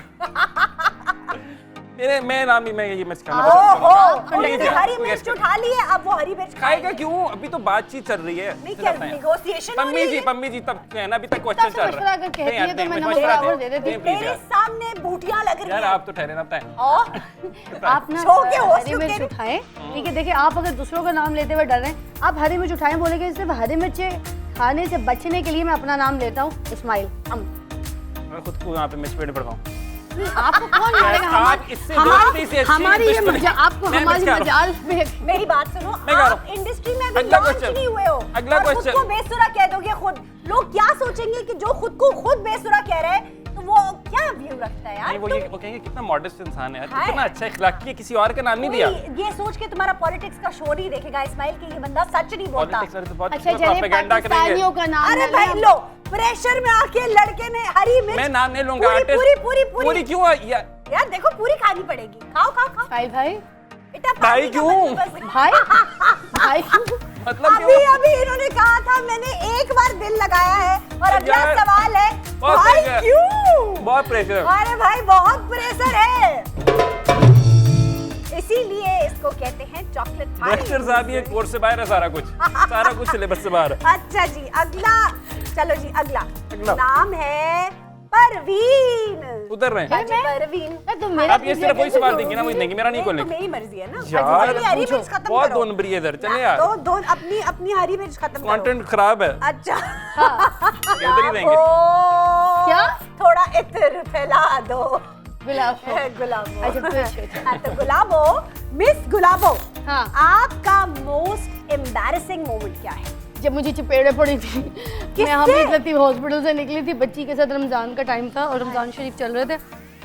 मैं नाम ही मैं ये मिर्च खाना गए। पसंद ओहो, करूंगा। उसने हरी मिर्च उठा ली है, अब वो हरी मिर्च खाएगा क्यों? अभी तो बातचीत चल रही है। नहीं क्या नेगोशिएशन हो रही है? पम्मी जी तब कहना अभी तक क्वेश्चन तब चल मशवरा रहा अगर कहती नहीं यार, है तो मैं नहीं, नमक मशवरा बराबर दे। दे देती। नहीं, प्लीज मेरे यार। सामने बूटियां लग रही यार हैं। आप तो ठहरे ना बताएं। और आप ना शो के होस्ट हरी मिर्च के- उठाएं, ठीक है? देखिए आप अगर दूसरों का नाम लेते हुए डर रहे हैं, आप हरी मिर्च उठाएं, बोलेंगे सिर्फ हरी मिर्च खाने से बचने के लिए मैं अपना नाम लेता हूँ इस्माइल। मैं खुद को यहाँ पे मिर्च पेड़ पड़ रहा हूँ। आपको कौन मारेगा? आप इससे दोस्ती से अच्छी हमारी ये दुश्मनी- आपको मैं हमारी मिर्च खा रहा हूँ। मजाल में मेरी बात सुनो, मैं कह रहा आप हूँ। इंडस्ट्री में अभी अगला लॉन्च question। नहीं हुए हो अगला और खुद question। को बेसुरा कह दोगे खुद, लोग क्या सोचेंगे कि जो खुद को खुद बेसुरा कह रहे हैं, तो वो क्या व्यू रखता है यार? नहीं वो कहेंगे कितना मॉडेस्ट इंसान है यार, हाय। कितना अच्छा इखलाकी है, किसी और का नाम नहीं दिया। ये सोच के तुम्हारा पॉलिटिक्स का शो नहीं देखेगा इस्माइल कि ये बंदा सच नहीं बोलता। पॉलिटिक्स वाले तो बहुत अच्छा चलिए, प्रोपेगेंडा करेंगे। पाकिस्तानियों का नाम अरे ले लें भाई हम। लो, प्रेशर में आके लड़के ने हरी मिर्च मैं नाम नहीं लूंगा। पूरी artist- पूरी पूरी पूरी पूरी क्यों यार? यार देखो पूरी खानी पड़ेगी, खाओ खाओ खाओ भाई भाई बेटा। भाई पानी का क्यों? बंदोबस्त- भाई भाई मतलब अभी क्यों? अभी इन्होंने कहा था मैंने एक बार दिल लगाया है, और अगला यार, सवाल है बहुत भाई प्रेशर। क्यों? बहुत प्रेशर। अरे भाई बहुत प्रेशर है, इसीलिए इसको कहते हैं चॉकलेट डायरेक्टर साहब ये कोर्स से बाहर है, सारा कुछ सिलेबस से बाहर है। अच्छा जी, अगला, चलो जी अगला अगला। नाम है परवीन। उतर रहे हैं। हाँ जी, परवीन। तो मेरा आप ये सिर्फ वही सवाल देंगे ना, मुझे देंगे, मेरा नहीं नहीं, तो खोलेंगे। मेरी मर्जी है ना। यार, अच्छा, हरी मिर्च खत्म बहुत करो। दो नंबरी है इधर, चले ना, यार। दो अपनी अपनी हरी मिर्च खत्म करो। कंटेंट खराब है। अच्छा इधर ही देंगे। क्या? थोड़ा इत्र फैला दो। गुलाब गुलाबो। अच्छा, पूछो। हाँ, तो गुलाबो, मिस गुलाबो, हाँ। आपका मोस्ट एम्बैरेसिंग मोमेंट क्या है? जब मुझे चपेड़े पड़ी थी, मैं हमीद लतीफ़ हॉस्पिटल से निकली थी, बच्ची के साथ रमज़ान का टाइम था और रमज़ान शरीफ चल रहे थे,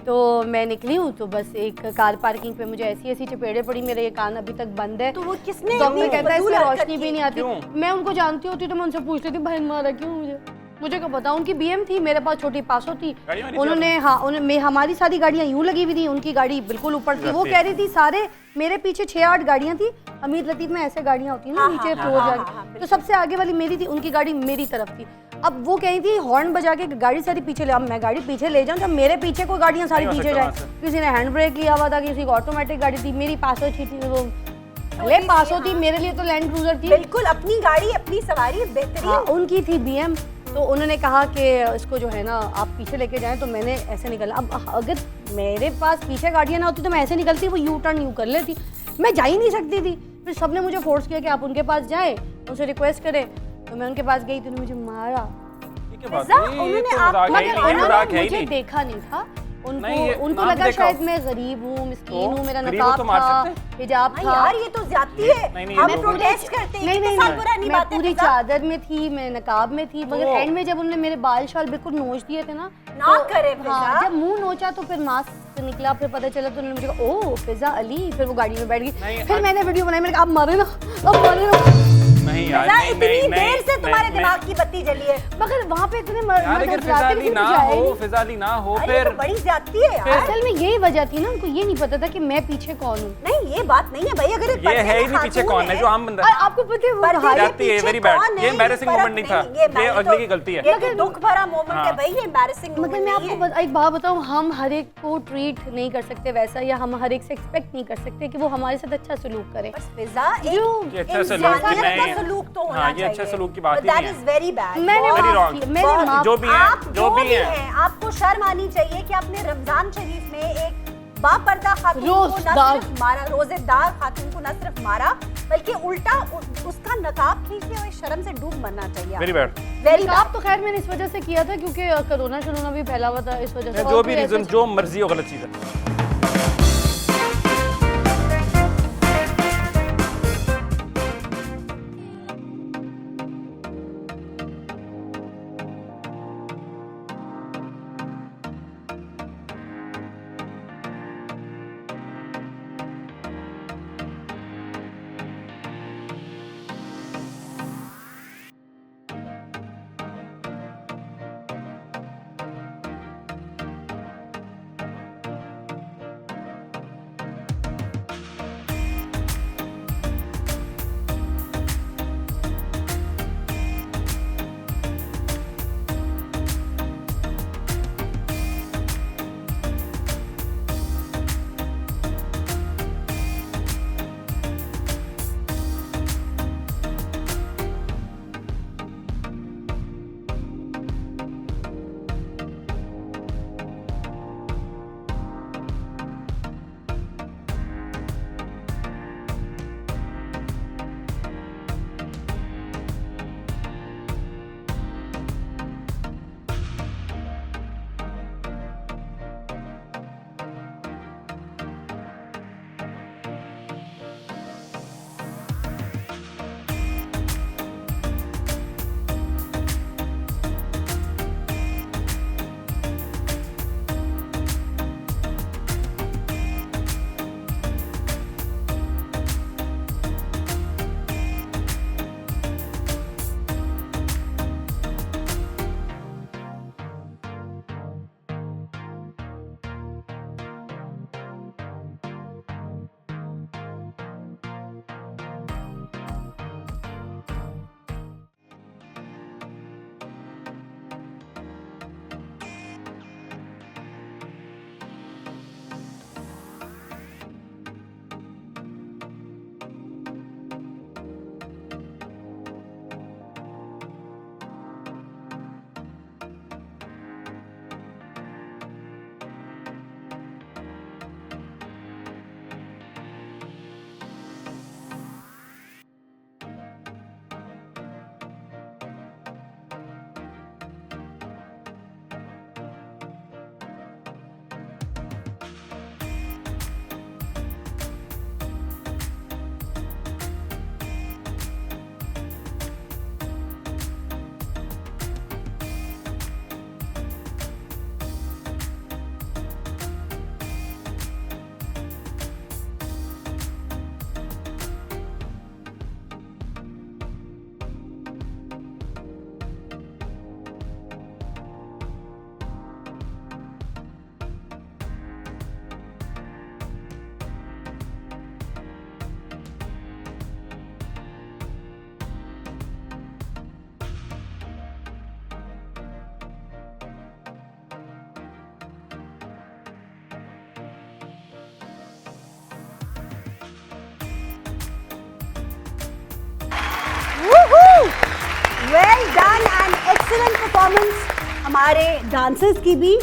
तो मैं निकली हूँ तो बस एक कार पार्किंग पे मुझे ऐसी ऐसी चपेड़े पड़ी, मेरे ये कान अभी तक बंद है। तो वो किसने डॉक्टर इतनी कहता है फजूल इसमें हरकत रोशनी की? भी नहीं आती। क्यों? मैं उनको जानती होती तो मैं उनसे पूछती थी भाई मारा क्यों मुझे क्या पता। उनकी BM थी, मेरे पास छोटी पासो थी। गाड़ी वाली उन्होंने हमारी सारी गाड़ियाँ यूँ लगी हुई थी, उनकी गाड़ी बिल्कुल ऊपर थी। वो कह रही थी सारे मेरे पीछे 6-8 गाड़ियाँ थी। हमीद लतीफ़ में ऐसे गाड़ियाँ होती हैं ना, नीचे फ्लोर जाके, तो सबसे आगे वाली मेरी थी, उनकी गाड़ी मेरी तरफ थी। अब वो कही थी हॉर्न बजा के गाड़ी सारी पीछे ले, अब मैं गाड़ी पीछे ले जाऊँ, जब मेरे पीछे कोई गाड़ियाँ सारी नहीं हो पीछे सकता जाए। वहाँ से। किसी ने हैंड ब्रेक लिया हुआ था, किसी को ऑटोमेटिक गाड़ी थी, मेरी पासो थी, वो भले पासो थी, मेरे लिए तो लैंड क्रूजर थी। बिल्कुल अपनी गाड़ी अपनी सवारी बेहतरीन। हाँ, उनकी थी BM। तो उन्होंने कहा कि इसको जो है ना आप पीछे लेके जाएं, तो मैंने ऐसे निकला। अब अगर मेरे पास पीछे गाड़ियाँ ना होती तो मैं ऐसे निकलती, वो यू टर्न यूँ कर लेती, मैं जा ही नहीं सकती थी। फिर सबने मुझे फोर्स किया कि आप उनके पास जाएं, उनसे रिक्वेस्ट करें, तो मैं उनके पास गई तो उन्होंने मुझे मारा। ये क्या बात फिजा, है? ये उन्होंने तो आप- मजाक है ही मगर नहीं, ये उन्होंने मजाक है ही मुझे नहीं। देखा नहीं था, उनको नाम लगा देखा शायद हो। मैं गरीब हूँ, मिस्कीन हूँ, मेरा गरीब हो नकाब तो मार था, सकते हिजाब हाँ था। यार ये तो ज्यादती है। नहीं, हम लोग- प्रोटेस्ट करते हैं नहीं कितने नहीं साल पुरानी मैं बात है पूरी फिजा। चादर में थी, मैं नकाब में थी, मगर ओह। एंड में जब उन्होंने मेरे बाल शाल बिल्कुल नोच दिए थे ना, ना करे फिजा। हाँ, जब मुंह नोचा तो फिर मास्क निकला, फिर पता चला तो उन्होंने मुझे कहा ओह फिजा अली, फिर वो गाड़ी में बैठ गई। नहीं, फिर अब- मैंने वीडियो बनाई, मैंने कहा अब मारे ना, अब मारे ना। नहीं यार, फिजा नहीं, इतनी नहीं, देर नहीं, से तुम्हारे नहीं, दिमाग की बत्ती जली है। मगर वहाँ पे इतने यार अगर फिजा अली ना हो, फिजा अली ना हो अरे फिर तो बड़ी ज्यादती है यार। असल में यही वजह थी ना, उनको ये नहीं पता था कि मैं पीछे कौन हूँ। नहीं ये बात नहीं है भाई, अगर ये है ही नहीं पीछे कौन है, जो आम बंदा और है। आपको पता है वो पर्दे भाई- के जाती है, पीछे very bad। कौन है, ये embarrassing फर्क moment नहीं था। ये मैंने अगले तो- की गलती है। ये तो दुख भरा मोमेंट है हाँ। भाई, ये embarrassing मगर moment मैं नहीं आपको है। एक बात बताऊं, हम हर एक को ट्रीट नहीं कर सकते वैसा, या हम हर एक से एक्सपेक्ट नहीं कर सकते कि वो हमारे साथ अच्छा सलूक करे। बस फिजा जो ये एक अच्छा सलूक इंसानियत नहीं का है। सलूक तो होना हाँ, चाहिए। ये अच्छा सलूक की बात ही दैट नहीं इज वेरी बैड। मैंने Very माफ wrong। किया, मैंने माफ जो भी है, आप जो भी है। हैं, आपको शर्म आनी चाहिए कि आपने रमजान शरीफ में एक बापर्दा खातून को न रोज़ेदार। सिर्फ मारा, रोजेदार खातून को न सिर्फ मारा, बल्कि उल्टा उसका नकाब खींचते हुए शर्म से डूब मरना चाहिए। Very bad. वेरी नकाब तो खैर मैंने इस वजह से किया था क्योंकि कोरोना शरोना भी फैला हुआ था, इस वजह से। जो और भी कोई रीजन, ऐसा- जो मर्जी हो, गलत चीज है। Well done and excellent performance हमारे डांसर्स की भी।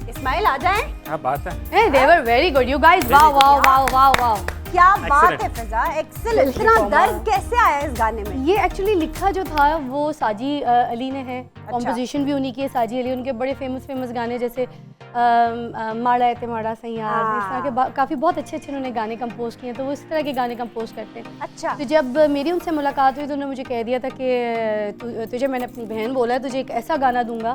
इस्माइल आ जाएं। क्या बात है। Hey, they were very good. You guys, wow, wow, wow, wow, wow. क्या बात है Excellent. फिजा, एक्सीलेंट। इतना दर्द कैसे आया इस गाने में? ये एक्चुअली लिखा जो था वो साजी अली ने है, कॉम्पोजिशन भी उन्हीं की है, साजी अली। उनके बड़े फेमस गाने जैसे माड़ा ते माड़ा सैयार, इस तरह के हाँ। काफ़ी बहुत अच्छे अच्छे उन्होंने गाने कंपोज किए हैं, तो वो इस तरह के गाने कंपोज करते हैं। अच्छा। तो जब मेरी उनसे मुलाकात हुई तो उन्होंने मुझे कह दिया था कि तुझे मैंने अपनी बहन बोला है, तुझे एक ऐसा गाना दूंगा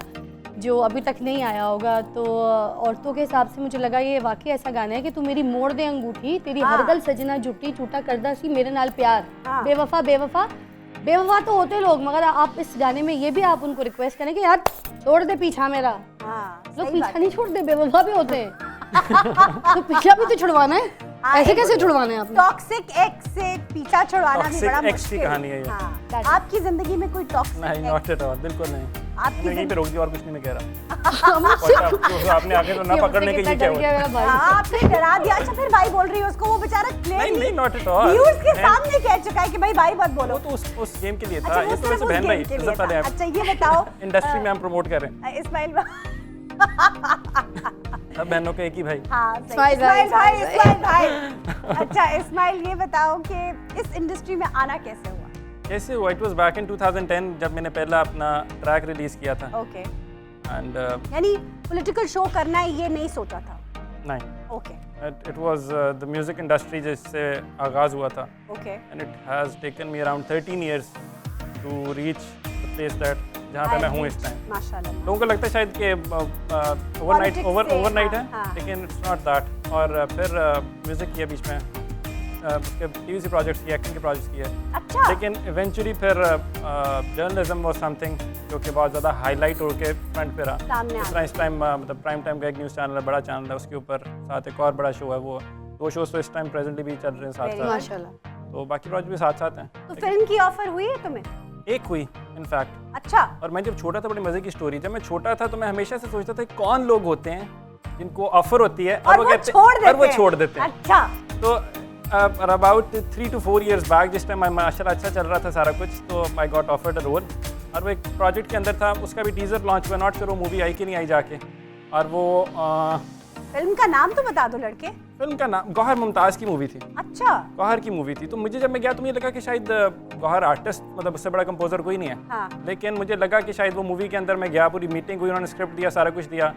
जो अभी तक नहीं आया होगा। तो औरतों के हिसाब से मुझे लगा ये वाकई ऐसा गाना है कि तू मेरी मोड़ दे अंगूठी, तेरी हाँ। हर गल सजना जुटी, झूठा करदा सी मेरे नाल प्यार, हाँ। बेवफा बेवफा बेवफा तो होते लोग, मगर आप इस गाने में ये भी आप उनको रिक्वेस्ट करें कि यार छोड़ दे पीछा मेरा। हाँ, लोग सही पीछा बात नहीं छोड़ते, बेवफा भी होते हैं। तो पीछा भी तो छुड़वाना है। हाँ, ऐसे एक कैसे छुड़वाना है आपने? टॉक्सिक एक्स से पीछा छुड़वाना भी Toxic बड़ा ex की मुश्किल। कहानी है ये। हाँ। आपकी जिंदगी में कोई टॉक्सिक नहीं, नॉट एट ऑल, बिल्कुल नहीं। आपकी मैंने यहीं पे जिंदगी रोक दिया और कुछ नहीं मैं कह रहा। तो आपने आगे तो ना पकड़ने के ये क्या हुआ? हाँ, आपने डरा दिया। अच्छा फिर भाई बोल रही है उसको, वो बेचारा नहीं, not at all. व्यूअर्स के मैं- सामने कह चुका है कि भाई भाई मत बोलो। वो तो उस गेम के लिए था। अच्छा, ये वो तो सिर्फ वैसे उस बहन भाई गेम के लिए इज्जत वाले था। हैं। अच्छा ये बताओ इंडस्ट्री में हम प्रमोट कर रहे हैं। इस्माइल सब बहनों का एक ही भाई। हाँ सही। इस्माइल भाई, इस्माइल भाई। अच्छा इस्माइल ये बताओ कि इस इंडस्ट्री में आना कैसे हुआ? कैसे हुआ? इट वाज बैक इन 2010 जब मैंने पहला अपना ट्रैक रिलीज किया था। ओके, एंड यानी पॉलिटिकल शो करना है ये नहीं सोचा था। नहीं, okay it was the music industry जिससे आगाज हुआ था। Okay. And it has taken me around 13 years to reach the place that जहाँ पे मैं हूँ इस टाइम। माशाल्लाह। लोगों को लगता है शायद कि Politics से, ओवरनाइट हाँ, है, हाँ। लेकिन इट्स नॉट दैट। और फिर म्यूज़िक किया बीच में, उसके टीवी प्रोजेक्ट्स किए, एक्टिंग के प्रोजेक्ट्स किए, अच्छा लेकिन इवेंचुअली फिर जर्नलिज्म वाज समथिंग जो कि बहुत ज़्यादा हाईलाइट होकर फ्रंट पे रहा। सामने इस आ तरह इस टाइम मतलब प्राइम टाइम का एक न्यूज़ चैनल है, बड़ा चैनल है, उसके ऊपर साथ एक और बड़ा शो है। वो 2 शोज़ तो इस टाइम प्रेजेंटली भी चल रहे हैं साथ Very साथ, माशाल्लाह। तो बाकी प्रोजेक्ट भी साथ साथ हैं। तो फिल्म की ऑफर हुई है तुम्हें? एक हुई इनफैक्ट। अच्छा और मैं जब छोटा था, बड़ी मजे की स्टोरी, जब मैं छोटा था तो मैं हमेशा से सोचता था कि कौन लोग होते हैं जिनको ऑफर होती है और वो कहते छोड़ देते और वो हैं। छोड़ देते हैं। अच्छा तो अबाउट 3 to 4 years बैक, जिस टाइम माशाल्लाह अच्छा चल रहा था सारा कुछ, तो I got offered a role और वो एक प्रोजेक्ट के अंदर था। उसका भी टीजर लॉन्च हुआ, नॉट श्योर वो मूवी आई कि नहीं आई जाके। और वो फिल्म का नाम तो बता दो लड़के। फिल्म का नाम गौहर मुमताज़ की मूवी थी। अच्छा गौहर की मूवी थी। तो मुझे जब मैं गया तो मुझे लगा कि शायद गौहर आर्टिस्ट, मतलब उससे बड़ा कंपोजर कोई नहीं है। हाँ। लेकिन मुझे लगा कि शायद वो मूवी के अंदर मैं गया, पूरी मीटिंग हुई, उन्होंने स्क्रिप्ट दिया, सारा कुछ दिया,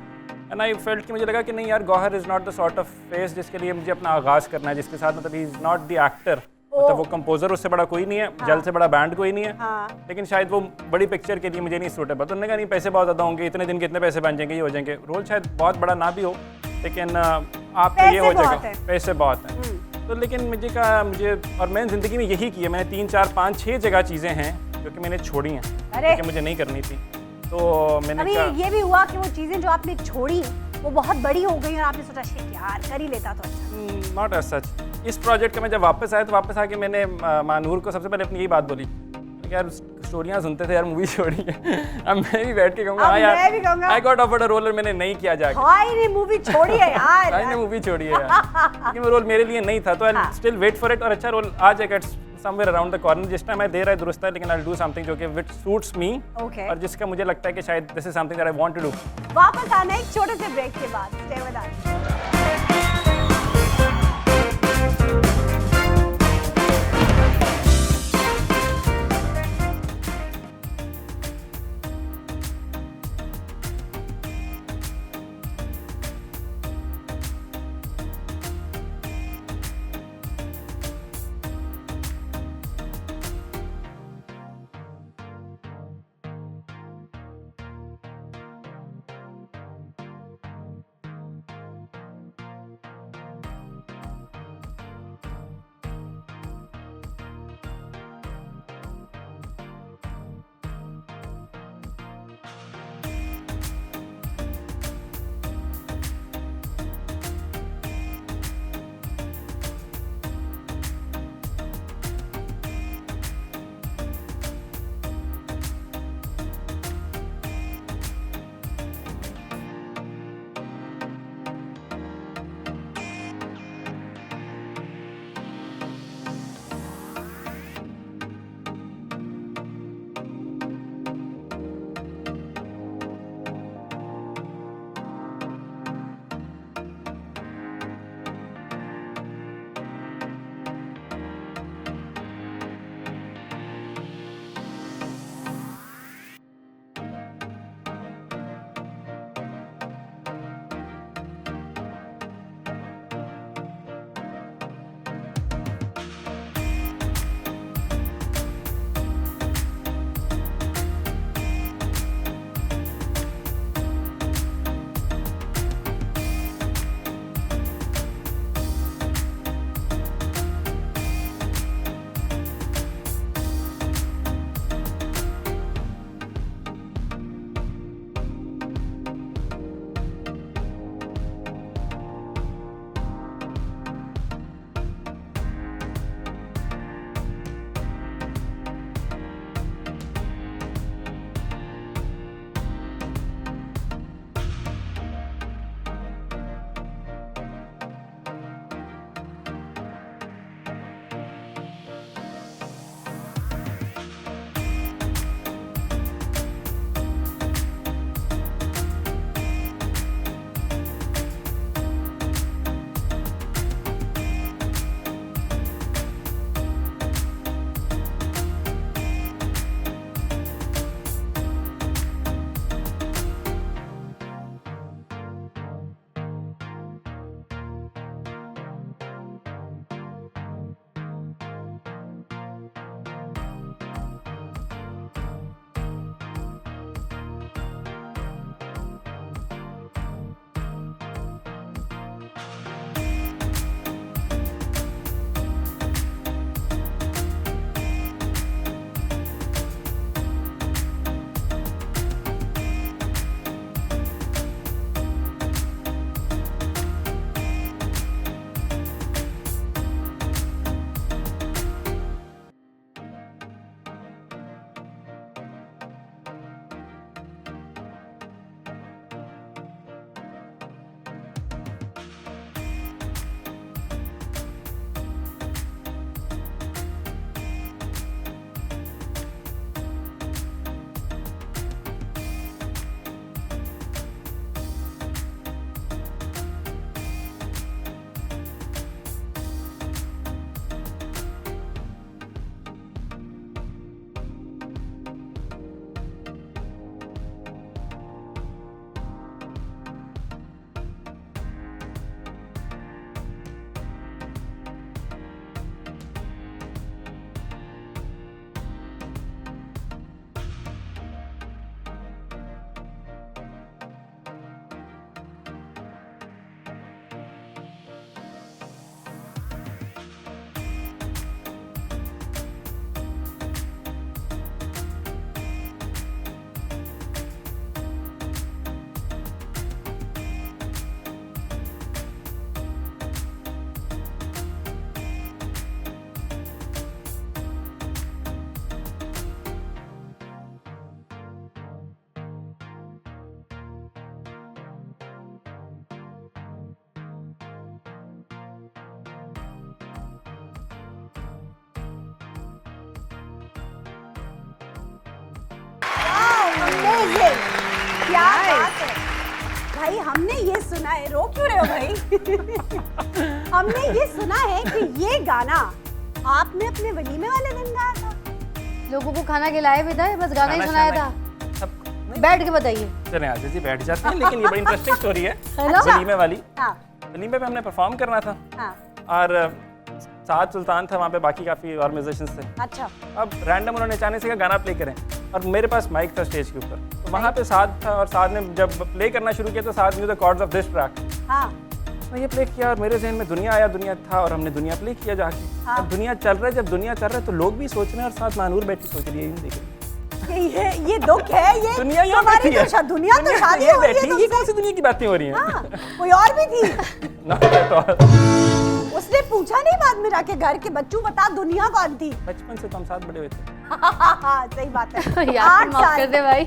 एंड आई फेल्ट कि मुझे लगा कि नहीं यार, Gauhar is not the sort of face जिसके लिए मुझे अपना आगाज़ करना है, जिसके साथ मतलब he is not the actor, मतलब वो कंपोजर उससे बड़ा कोई नहीं है, जल से बड़ा बैंड कोई नहीं है। हाँ। लेकिन शायद वो बड़ी पिक्चर के लिए मुझे नहीं सूटेबल। तो उन्होंने कहा नहीं, पैसे बहुत ज़्यादा होंगे, इतने दिन के इतने पैसे बन जाएंगे, ये हो जाएंगे। रोल शायद बहुत बड़ा ना भी हो, लेकिन आपका ये पैसे हो बहुत जाएगा, हैं। पैसे बहुत हैं। तो लेकिन मुझे कहा, मुझे और मैंने ज़िंदगी में यही किया, मैंने 3, 4, 5, 6 जगह चीज़ें हैं जो कि मैंने छोड़ी हैं, अरे। कि मुझे नहीं करनी थी। तो मैंने अभी कहा ये भी हुआ कि वो चीजें जो आपने छोड़ी वो बहुत बड़ी हो गई और आपने सोचा शिट यार कर ही लेता तो अच्छा। Not as such. इस प्रोजेक्ट का मैं जब वापस आया तो वापस आके मैंने मानूर को सबसे पहले अपनी यही बात बोली कि यार स्टोरियाँ सुनते थे यार, मूवी छोड़ी है। अब मैं भी बैठ के कहूँगा अब हाँ यार, मैं भी कहूँगा। I got offered a role और मैंने नहीं किया जाके। भाई ने मूवी छोड़ी है यार। मैंने मूवी छोड़ी है यार, लेकिन वो रोल मेरे लिए नहीं था, तो I still wait for it. और अच्छा रोल आ जाएगा समवेयर अराउंड द कॉर्नर। जिस टाइम मैं दे रहा है दुरुस्त है, लेकिन आई डू समथिंग जो कि विच सूट्स मी, Okay. और जिसका मुझे लगता है कि शायद this is something that I want to do. वापस आना एक छोटे से ब्रेक के बाद। Stay with us. क्या बात है भाई, हमने ये सुना है, रो क्यों रहे हो भाई? हमने ये सुना है कि ये गाना आपने अपने वलीमे वाले दिन गाया था। लोगों को खाना खिलाया भी था, बस गाना ही खाना सुनाया शाना था। सब बैठ के बताइए। चले आजीज जी बैठ जाते हैं, लेकिन ये बड़ी इंटरेस्टिंग स्टोरी है ना? वलीमे वाली। हाँ वलीमे पे हमने परफॉर्म करना था हाँ और साद सुल्तान था वहाँ पे, बाकी काफ़ी और म्यूजिशियंस थे। अच्छा अब रैंडम उन्होंने अचानक से कहा गाना प्ले करें, और मेरे पास माइक था स्टेज के ऊपर, तो वहाँ पे साद था और साद ने जब प्ले करना शुरू किया तो Saad knew the chords of this track. हाँ मैं ये प्ले किया और मेरे जहन में दुनिया आया, दुनिया था और हमने दुनिया प्ले किया जाके। हाँ। अब दुनिया चल रहा है, जब दुनिया चल रहा है तो लोग भी सोच रहे हैं और साथ मानूर बैठी सोच रही है, यूं देख रही है। ये दुख है, ये दुनिया यहाँ तुम्हारी बैठी है, तो दुनिया तो शादी ये हो रही है बैठी, ये तुमसे। कौन सी दुनिया की बातें हो रही हैं? हाँ, कोई और भी थी। Not at all। उसने पूछा नहीं बाद में जाके घर के बच्चों, बता दुनिया कौन थी? बचपन से तो हम साथ बड़े हुए थे। सही बात है। यार 8 माफ साल। कर दे भाई।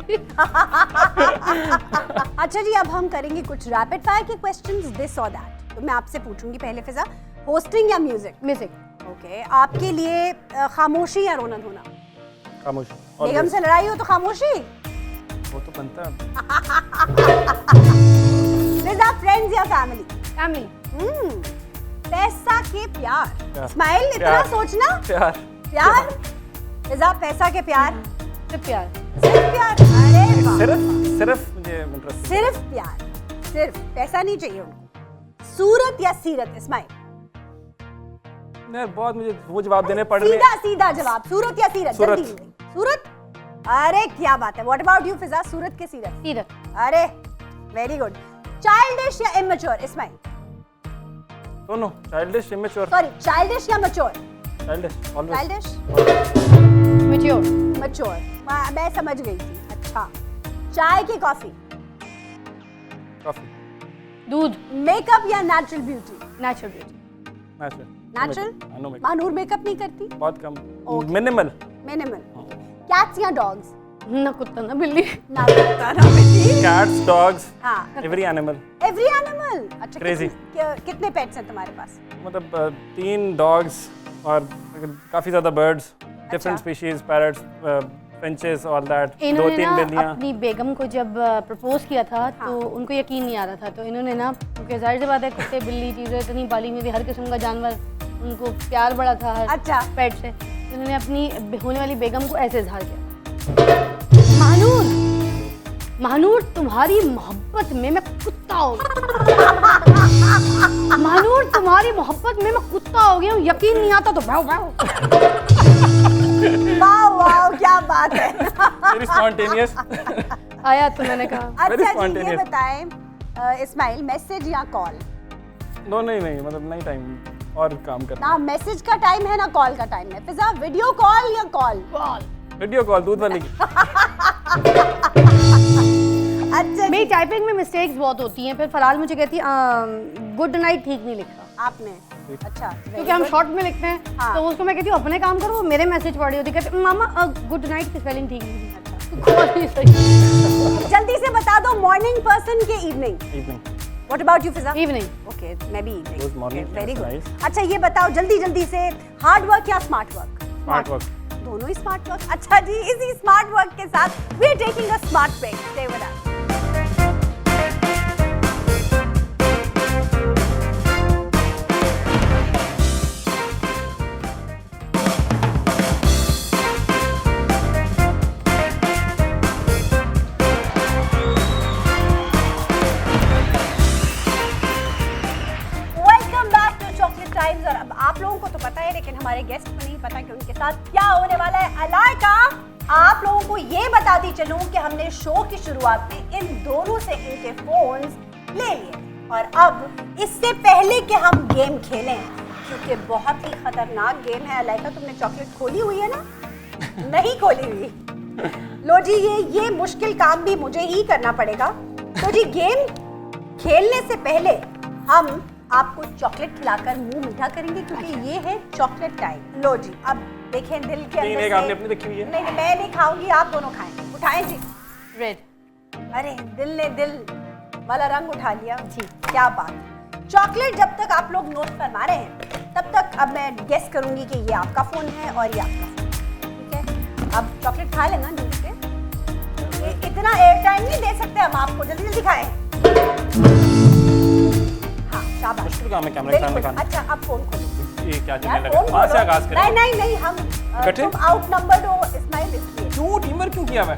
अच्छा जी, अब हम करेंगे कुछ रैपिड फायर के क्वेश्चंस, दिस और दैट। तो मैं आपसे पूछूंगी पहले फिजा, होस्टिंग या म्यूजिक? म्यूजिक। ओके, आपके लिए खामोशी या रोना धोना? खामोश। बेगम से लड़ाई हो तो खामोशी? वो तो बनता है। फिजा, फ्रेंड्स या फैमिली? फैमिली। पैसा के प्यार? प्यार। स्माइल, इतना प्यार। सोचना। प्यार। प्यार? फिजा, पैसा के प्यार? सिर्फ प्यार। सिर्फ प्यार? अरे वाह। सिर्फ मुझे इंटरेस्ट। सिर्फ प्यार, सिर्फ पैसा नहीं चाहिए उनको। सूरत या सीरत? इस्माइल? यार बहुत मुझे वो जवाब देने पड़ रहे हैं। सीधा सीधा जवाब, सूरत या सीरत? सूरत। जल्दी जल्दी। सूरत? अरे क्या बात है। व्हाट अबाउट यू फिजा, सूरत के सीरत? सीरत। अरे वेरी गुड। चाइल्डिश या इमेच्योर? इस्माइल? दोनों, चाइल्डिश, इमेच्योर। सॉरी, चाइल्डिश या mature? Childish, always. Childish, mature. Mature. मैं समझ गई थी। अच्छा, चाय की कॉफी? कॉफी। दूध। मेकअप या natural beauty? Natural beauty. Natural. Natural? Mahnoor makeup नहीं करती? बहुत कम। Okay. मिनिमल। मिनिमल। कैट्स या डॉग्स? ना कुत्ता ना बिल्ली। ना कुत्ता ना बिल्ली। कैट्स, डॉग्स, हाँ, एवरी एनिमल। Every animal. अच्छा, Crazy. कितने पेट्स हैं तुम्हारे पास? मतलब 3 डॉग्स और काफी ज्यादा birds, different species, parrots, finches, all that. 2-3 इन्होंने ना बिल्लियां। अपनी बेगम को जब प्रपोज किया था तो उनको यकीन नहीं आ रहा था, तो इन्होंने ना, क्योंकि जाहिर सी बात है कुत्ते बिल्ली चीज़ें इतनी पाली हुई थी, हर किस्म का जानवर, उनको प्यार बड़ा था हर अच्छा। पेट से, तो इन्होंने अपनी होने वाली बेगम को ऐसे इजहार किया, महानूर, महानूर तुम्हारी मोहब्बत में मैं कुत्ता हो गया। महानूर तुम्हारी मोहब्बत में मैं कुत्ता हो गया हूँ, यकीन नहीं आता तो भाव भाव। वाह वाह, क्या बात है। Very spontaneous. आया तो मैंने कहा। अच्छा जी, ये spontaneous. बताएं इस्माइल, मैसेज या कॉल? नो, नहीं, मतलब नहीं, टाइम और काम करना। ना मैसेज का टाइम है ना कॉल का टाइम है। फिजा, वीडियो कॉल या कॉल? वीडियो कॉल, दूध वाली की। अच्छा मेरी जी, टाइपिंग में मिस्टेक्स बहुत होती हैं, फिर फराल मुझे कहती है गुड नाइट ठीक नहीं लिखा, आपने? अच्छा, क्योंकि हम शॉर्ट में लिखते हैं। हाँ। तो उसको मैं कहती हूँ अपने काम करो, वो मेरे मैसेज पढ़ रही होती, कहती मामा गुड नाइट की स्पेलिंग ठीक नहीं थी। जल्दी से बता दो, मॉर्निंग पर्सन के evening? Evening. What about you Fiza? Evening. Okay, मैं भी Those evening. morning very class, good. nice. अच्छा, ये बताओ जल्दी जल्दी से, हार्ड वर्क या स्मार्ट वर्क? Smart work. दोनों ही स्मार्ट वर्क। अच्छा जी, इसी स्मार्ट वर्क के साथ we are taking a smart break. Stay with us. Welcome back to chocolate times. और अब आप लोगों को तो पता है, लेकिन हमारे गेस्ट को नहीं पता कि उनके साथ क्या होने वाला है। अलाइका, आप लोगों को ये बताती चलूं कि हमने शो की शुरुआत में इन दोनों से इनके फोन्स ले लिए, और अब इससे पहले कि हम गेम खेलें, क्योंकि बहुत ही खतरनाक गेम है। अलाइका, तुमने चॉकलेट खोली हुई है ना? नहीं खोली हुई। लो जी, ये मुश्किल काम भी मुझे ही करना पड़ेगा। तो जी, गेम खेलने से पहले हम आपको चॉकलेट खिलाकर मुंह मीठा करेंगे, क्योंकि ये है चॉकलेट टाइम। लो जी, अब देखें दिल के नहीं, अंदर एक आपने अपनी रखी हुई है। नहीं, मैं नहीं खाऊंगी, आप दोनों खाएं। उठाएं जी। रेड। अरे, दिल ने दिल वाला रंग उठा लिया जी, क्या बात। चॉकलेट जब तक आप लोग नोट फरमा रहे हैं, तब तक अब मैं गेस करूंगी कि ये आपका फोन है और ये आपका फोन। ठीक है, अब चॉकलेट खा लेना जल्दी से। इतना एयर टाइम नहीं दे सकते हम आपको, जल्दी जल्दी खाएं। हाँ शाबाश। मुश्किल काम है कैमरे के सामने बिल्कुल। खाना। अच्छा अब फोन खोलो ये क्या यार, चलने फोन लगा? कहाँ से खोलो। आगाज करें? नहीं हम इकट्ठे? तुम आउट नंबर्ड हो इस्माइल, इसलिए क्यों टीमर क्यों किया मैं?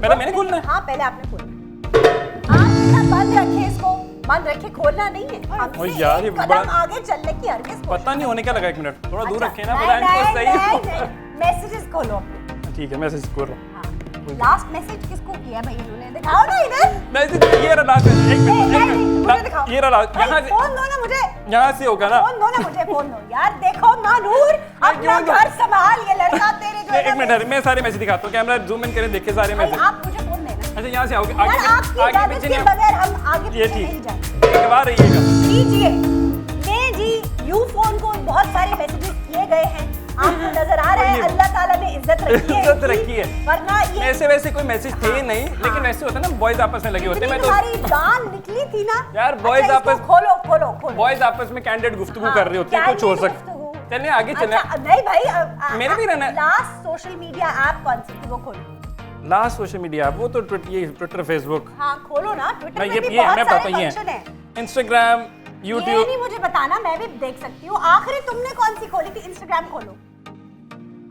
पहले मैंने खोलना है? हाँ पहले आपने खोलना है। आप बेटा बंद रखे इसको, बंद रखे, खोलना नहीं है। हमसे ओए यार, ये एक कदम बड़ा- आगे चलने की हरगिज़ कोशिश पता नहीं होने क्या लगा, एक मिनट थोड़ा दूर अच्छा, रखे ना, नहीं, पता नहीं तो नहीं, सही। मैसेजेस खोलो अपने। ठीक है मैसेज खोल रहा हूँ। लास्ट मैसेज किसको किया भाई इन्होंने, दिखाओ ना इधर। मैसेज ये रहा लास्ट, एक नहीं, मिनट नहीं, मुझे दिखाओ। ये रहा लास्ट, भाई, यहाँ से फोन दो ना मुझे, यहाँ से होगा ना। फोन दो ना मुझे, फोन दो यार। देखो मानूर, अपना क्यों? घर संभाल, ये लड़का तेरे जो है एक ना, मिनट मैं सारे मैसेज दिखाता हूँ, कैमरा जूम इन करें, देखे सारे भाई मैसेज। आप मुझे फोन देना। अच्छा यहाँ से आओगे, यार आगे आपकी आगे इजाजत पीछे के नहीं, बगैर हम आगे ये पीछे नहीं ठीक जाएंगे। करवा रहिएगा। लीजिए, ये जी यू फोन को बहुत सारे मैसेजेस किए गए हैं, आपको नजर आ रहा है। अल्लाह ताला ने इज्जत रखी है, इज्जत इनकी, रखी है। वरना ये ऐसे वैसे कोई मैसेज थे नहीं, लेकिन वैसे होता है ना बॉयज आपस में लगे होते हैं। मैं तो तुम्हारी जान निकली थी ना यार, boys अच्छा, इसको आपस- खोलो खोलो खोलो। बॉयज आपस में कैंडिडेट गुफ्तगू हाँ, कर रहे होते हैं, कुछ हो candid सकता गुफ्तगू। है। चलिए आगे चलें। अच्छा, नहीं भाई मेरे भी रहना है। लास्ट सोशल मीडिया ऐप कौन सी थी वो खोलो। लास्ट सोशल मीडिया वो तो ट्विटर फेसबुक, हाँ खोलो ना, ट्विटर मैं में ये भी मैं बहुत बताता सारे हूँ, ये फंक्शन है। इंस्टाग्राम, ये यूट्यूब। नहीं मुझे बताना, मैं भी देख सकती हूँ। आखिरी तुमने कौन सी खोली थी? इंस्टाग्राम खोलो,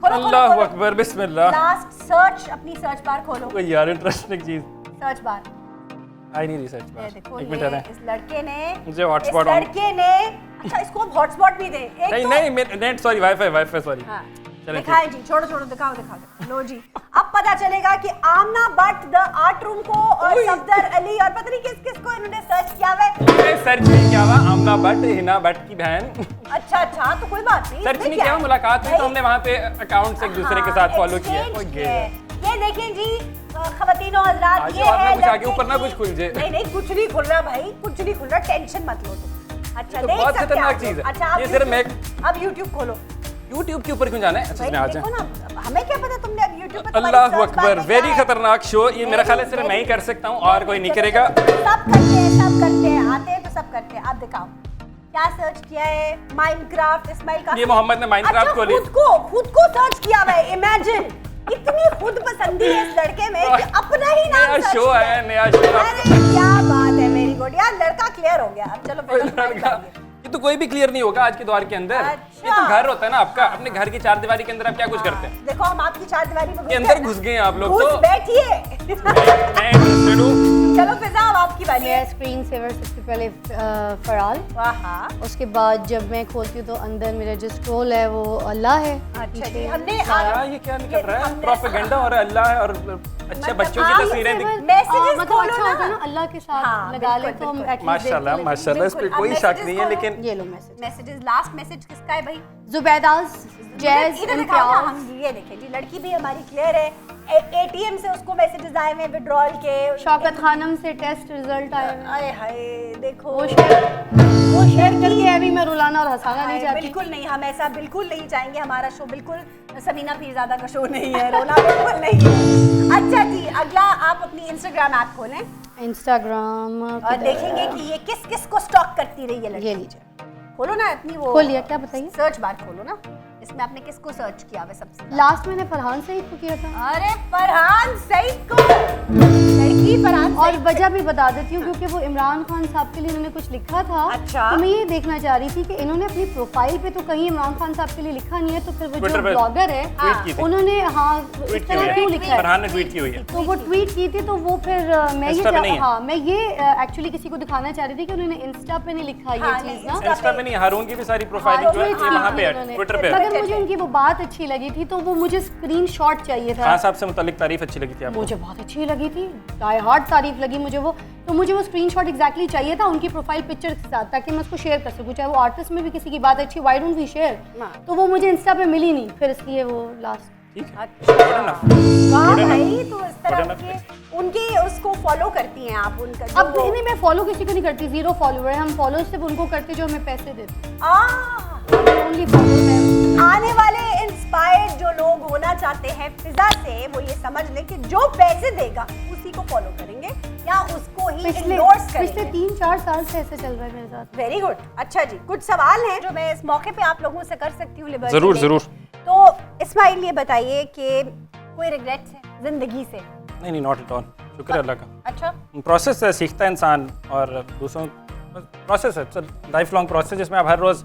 खोलो अल्लाह अकबर, बिस्मिल्लाह। लास्ट सर्च, अपनी सर्च बार खोलो, कोई यार इंटरेस्टिंग चीज सर्च बार। आई नहीं रिसर्च ये बार। देखो, एक ये मिनट है, इस लड़के ने, मुझे hotspot इस on- लड़के ने, अच्छा इसको अब हॉटस्पॉट भी दे। एक नहीं तो- नहीं मेरे नेट सॉरी, वाईफाई सॉरी। हाँ, चलो दिखाएं जी, छोड़ो छोड़ो, दिखाओ दिखाओ। लो जी, अब पता चलेगा कि आमना भट्ट द आर्ट रूम को और ओए। सफदर अली और पता नहीं किस किस को इन्होंने सर्च किया हुआ है। सर्च नहीं किया हुआ, आमना भट्ट, हिना भट्ट की बहन। अच्छा तो कोई बात नहीं, सर्च इसमें नहीं क्या किया, है? मुलाकात हुई तो भाई, हमने वहाँ पे अकाउंट्स एक दूसरे के हाँ, साथ फॉलो किए। exchange ओए किए। गे। ये देखें जी खवातीनो हजरात, आगे ये और ना है कुछ आगे लड़के ऊपर ना की- कुछ खुल जाए। नहीं कुछ नहीं खुल रहा भाई, कुछ नहीं खुल रहा, टेंशन मत लो तुम। अच्छा तो देख बहुत सकते हैं खतरनाक आप चीज़ लोग। है। अच्छा ये सिर्फ अब YouTube खोलो। यूट्यूब के ऊपर क्यों जाना है? अच्छा भाई इसमें आ जाए। देखो ना, हमें क्या पता तुमने अब YouTube पे तुम्हारी अल्लाह search bar अकबर, में वेरी क्या है। खतरनाक शो। ये मेरा ख्याल है सिर्फ मैं ही कर सकता हूँ और कोई नहीं करेगा। सब करते हैं, आते हैं तो सब करते हैं। आप दिखाओ क्या सर्च किया है। माइनक्राफ्ट, इस्माइल का ये मोहम्मद ने माइनक्राफ्ट अच्छा, खोली। खुद को सर्च किया हुआ है। इमेजिन इतनी खुद पसंदी है इस लड़के में कि अपना ही नाम नया search शो किया है, नया शो। अरे क्या बात है, वेरी गुड यार, लड़का क्लियर हो गया। अब चलो फिर लड़का, ये तो कोई भी क्लियर नहीं होगा आज के दौर के अंदर। अच्छा। ये तो घर होता है ना आपका, अपने घर की चारदीवारी के अंदर आप क्या कुछ करते हैं? देखो हम आपकी चारदीवारी में के अंदर घुस गए हैं आप लोग घुस तो। बैठिए। मैं इंटरेस्टेड हूँ। चलो फिजा अब आपकी बारी है। मेरा स्क्रीन सेवर सबसे पहले फराल, वाह, उसके बाद जब मैं खोलती हूँ तो अंदर मेरा जो स्क्रॉल है वो अल्लाह है। अच्छा जी, पीछे हमने यार ये क्या निकल रहा है? हमने- प्रोपेगेंडा हो रहा है, अल्लाह है और अच्छे मतलब बच्चों की आप तस्वीरें दिख। मैसेजेस मतलब खोलो अच्छा होता है ना। ना अल्लाह के साथ हाँ, लगा ले बिल्कुल, तो हम बिल्कुल। at least माशाल्लाह देखते हैं। माशाल्लाह, इस पे बिल्कुल, कोई अब शक messages नहीं है, खोलो। लेकिन ये लो मैसेज। मैसेजेस, लास्ट मैसेज किसका है भाई? जुबैदास जैज इधर एंड दिखाओ ना, प्याज। हम ये देखें जी, लड़की भी हमारी क्लियर है। एटीएम से उसको मैसेजेस आए हुए विड्रॉल के। शौकत खानम से टेस्ट रिजल्ट आए हैं। आए हाय देखो, वो शेयर करके अभी मैं रुलाना और हंसाना नहीं हाय, चाहती। बिल्कुल नहीं, हम ऐसा बिल्कुल नहीं चाहेंगे। हमारा शो बिल्कुल समीना पीरज़ादा का शो नहीं है, रोना बिल्कुल नहीं है। अच्छा जी, अगला आप अपनी इंस्टाग्राम ऐप खोलें इंस्टाग्राम और देखेंगे कि ये किस किस को स्टॉक करती रही है लड़की। ये लीजिए, खोलो ना अपनी वो खोल लिया, क्या बताइए? सर्च बार खोलो ना, इसमें आपने किसको सर्च किया हुआ सबसे ज्यादा? लास्ट मैंने फरहान सईद को किया था अरे फरहान सईद को, लड़की फरहान और सईद। वजह भी बता देती हूँ क्योंकि वो इमरान खान साहब के लिए इन्होंने कुछ लिखा था। अच्छा। तो मैं ये देखना चाह रही थी कि इन्होंने अपनी प्रोफाइल पे तो कहीं इमरान खान साहब के लिए लिखा नहीं है, तो फिर वो Twitter जो पे ब्लॉगर है ट्वीट की थी। उन्होंने हाँ ट्वीट इस की हुई तरह क्यों है, लिखा है? फरहान ने ट्वीट की हुई है। तो वो ट्वीट की थी तो वो फिर मैं इंस्टा पे नहीं ये है। हाँ मैं ये एक्चुअली किसी को दिखाना चाह रही थी कि उन्होंने इंस्टा पे नहीं लिखा हाँ, ये नहीं, चीज़ ना। इंस्टा पे नहीं, हारून की भी सारी प्रोफाइलिंग जो है ये वहाँ पे है, ट्विटर पे है। मगर मुझे उनकी वो बात अच्छी लगी थी तो वो मुझे स्क्रीनशॉट चाहिए था। खान साहब से मुतालिक तारीफ अच्छी लगी थी आपको? मुझे बहुत अच्छी लगी थी, डाई हार्ड तारीफ लगी मुझे वो। तो मुझे वो स्क्रीनशॉट एग्जैक्टली चाहिए था उनकी प्रोफाइल पिक्चर के साथ, ताकि मैं उसको शेयर कर सकूं। चाहे वो आर्टिस्ट में भी किसी की बात अच्छी, व्हाई डोंट वी शेयर। तो वो मुझे इंस्टा पे मिली नहीं, फिर इसलिए वो लास्ट। ठीक है, अच्छा। Good enough. वाह Good enough. भाई, तो इस तरह Good के उनके उसको फॉलो करती हैं आप, उनका जो अब नहीं, मैं फॉलो किसी को नहीं करती, जीरो फॉलोअर है। हम फॉलो सिर्फ उनको करते जो हमें पैसे देते। ओनली फॉलो मैं। आने वाले इंस्पायर्ड जो लोग होना चाहते हैं फिजा से, वो ये समझ लें कि जो पैसे देगा उसी को फॉलो करेंगे या उसको ही पिछले endorse पिछले करेंगे। 3-4 साल से ऐसे चल रहा है मेरे साथ। Very good. अच्छा जी, कुछ सवाल हैं जो मैं इस मौके पे आप लोगों से कर सकती हूँ लिबर्टी जरूर डे। जरूर। तो इस्माइल ये बताइए कि कोई रिग्रेट्स है जिंदगी से? नहीं नहीं, नॉट एट ऑल, शुक्र है अल्लाह का। अच्छा, प्रोसेस है, सीखता है इंसान, और दूसरों प्रोसेस है, लाइफ लॉन्ग प्रोसेस जिसमें आप हर रोज़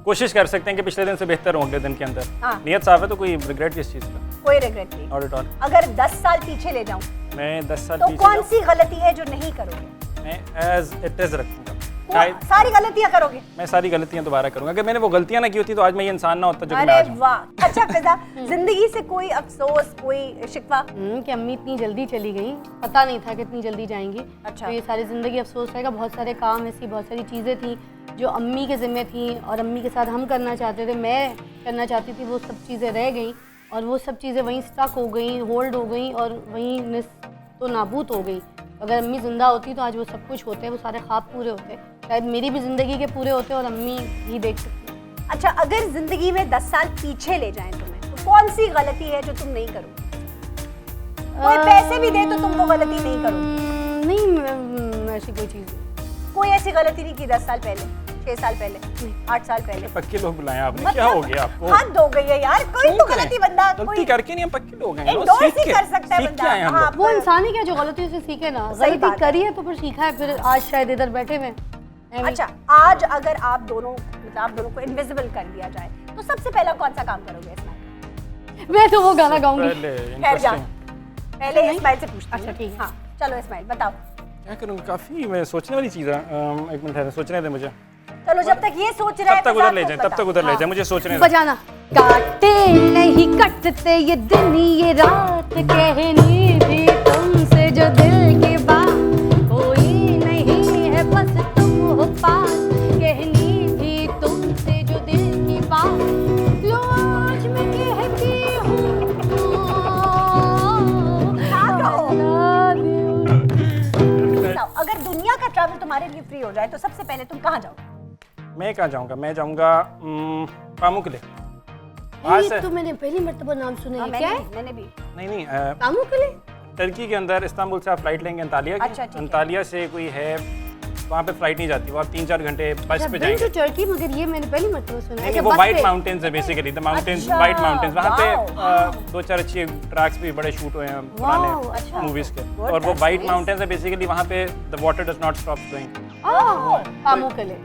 कोशिश कर सकते हैं कि पिछले दिन से बेहतर हो अगले दिन के अंदर। हाँ। नियत साफ है तो कोई रिग्रेट किस चीज़ का? कोई रिग्रेट नहीं। Not at all. अगर 10 साल पीछे ले जाऊं मैं 10 साल तो पीछे कौन सी गलती है जो नहीं करोगे? मैं एज इट इज़ रखूँगा, शायद सारी गलतियां करोगे? मैं सारी गलतियाँ दोबारा करूँगा। अगर मैंने वो गलतियाँ ना की होती तो आज मैं ये इंसान ना होता जो कि मैं अरे आज हूँ। वाह, अच्छा फिजा, जिंदगी से कोई अफसोस, कोई शिकवा? कि अम्मी इतनी जल्दी चली गई, पता नहीं था कि इतनी जल्दी जाएंगी। अच्छा। तो ये सारी ज़िंदगी अफसोस रहेगा। बहुत सारे काम ऐसी, बहुत सारी चीज़ें थी जो अम्मी के ज़िम्मे थी और अम्मी के साथ हम करना चाहते थे, मैं करना चाहती थी, वो सब चीज़ें रह गई और वो सब चीज़ें वहीं स्टक हो गई, होल्ड हो गई और वहीं तो नाबूद हो गई। अगर अम्मी ज़िंदा होती तो आज वो सब कुछ होते, वो सारे ख्वाब पूरे होते, शायद मेरी भी ज़िंदगी के पूरे होते और अम्मी भी देख सकती। अच्छा, अगर जिंदगी में 10 साल पीछे ले जाएं तुम्हें, तो कौन सी गलती है जो तुम नहीं करोगे? कोई पैसे भी दे तो तुम वो गलती नहीं करोगे? नहीं, ऐसी कोई चीज़ नहीं। कोई ऐसी गलती नहीं की 10 साल पहले, 6 साल पहले, 8 साल पहले? पक्के लोग बुलाए आपने, क्या हो गया आपको? हद हो गई है यार, कोई तो गलती बंदा गलती करके नहीं, हम पक्के लोग हैं, endorse सीख ही के कर सकता है सीख बंदा। के आए हम हाँ, लोग। वो इंसान ही क्या जो गलतियों से सीखे ना, सही गलती बात है। करी है तो फिर सीखा है, फिर आज शायद इधर बैठे हुए हैं। अच्छा, आज अगर आप दोनों, मतलब आप दोनों को इनविजिबल कर दिया जाए तो सबसे पहला कौन सा काम करोगे इस्माइल? मैं तो वो गाना गाऊंगी। पहले खैर जा, इंटरेस्टिंग पहले इस्माइल से पूछती हूँ। अच्छा, ठीक है। हाँ, चलो इस्माइल बताओ। क्या करूँगा, काफ़ी मैं सोचने वाली चीज़ है। एक मिनट है, सोचने दे मुझे, चलो जब तक ये सोच रहे तब हैं तक फिजा, उधर ले तुम जाए, तब बताओ। तक उधर ले हाँ। जाए, मुझे सोचने दे। बजाना। काटे नहीं कटते ये दिन ये रात, कहनी भी तुमसे जो दिल की बात, कोई नहीं है बस तुम हो पास, कहनी भी तुमसे जो दिल की बात, लो आज मैं कहती हूँ क्या कहो? I love you। बताओ, अगर दुनिया का ट्रैवल तुम्हारे लिए फ्री हो जाए तो सबसे पहले तुम कहाँ जाओगे? मैं कहाँ जाऊँगा? मैं जाऊँगा पामुकले। वहाँ से ये तो मैंने पहली मर्तबा नाम सुना हाँ, है। क्या है? मैंने भी। नहीं, कामों के लिए? टर्की के अंदर इस्तांबुल से आप फ्लाइट लेंगे अंतालिया अच्छा, की। ठीक है। अंतालिया से कोई है, वहाँ पे फ्लाइट नहीं जाती, वो आप 3-4 घंटे बस पे जाएंगे। टर्की, मगर ये मैंने पहली मर्तबा सुना है। नहीं, वो वाइट माउंटेन्स है बेसिकली, द माउंटेन्स, अच्छा, वाइट माउंटेन्स। वहाँ पे वाओ। 2-4 अच्छे ट्रैक्स भी बड़े शूट हुए हैं अच्छा। पुराने मूवीज के। Good, और वो that's वाइट nice. माउंटेन्स है बेसिकली, वहाँ पे the water does not stop flowing. कामों के लिए।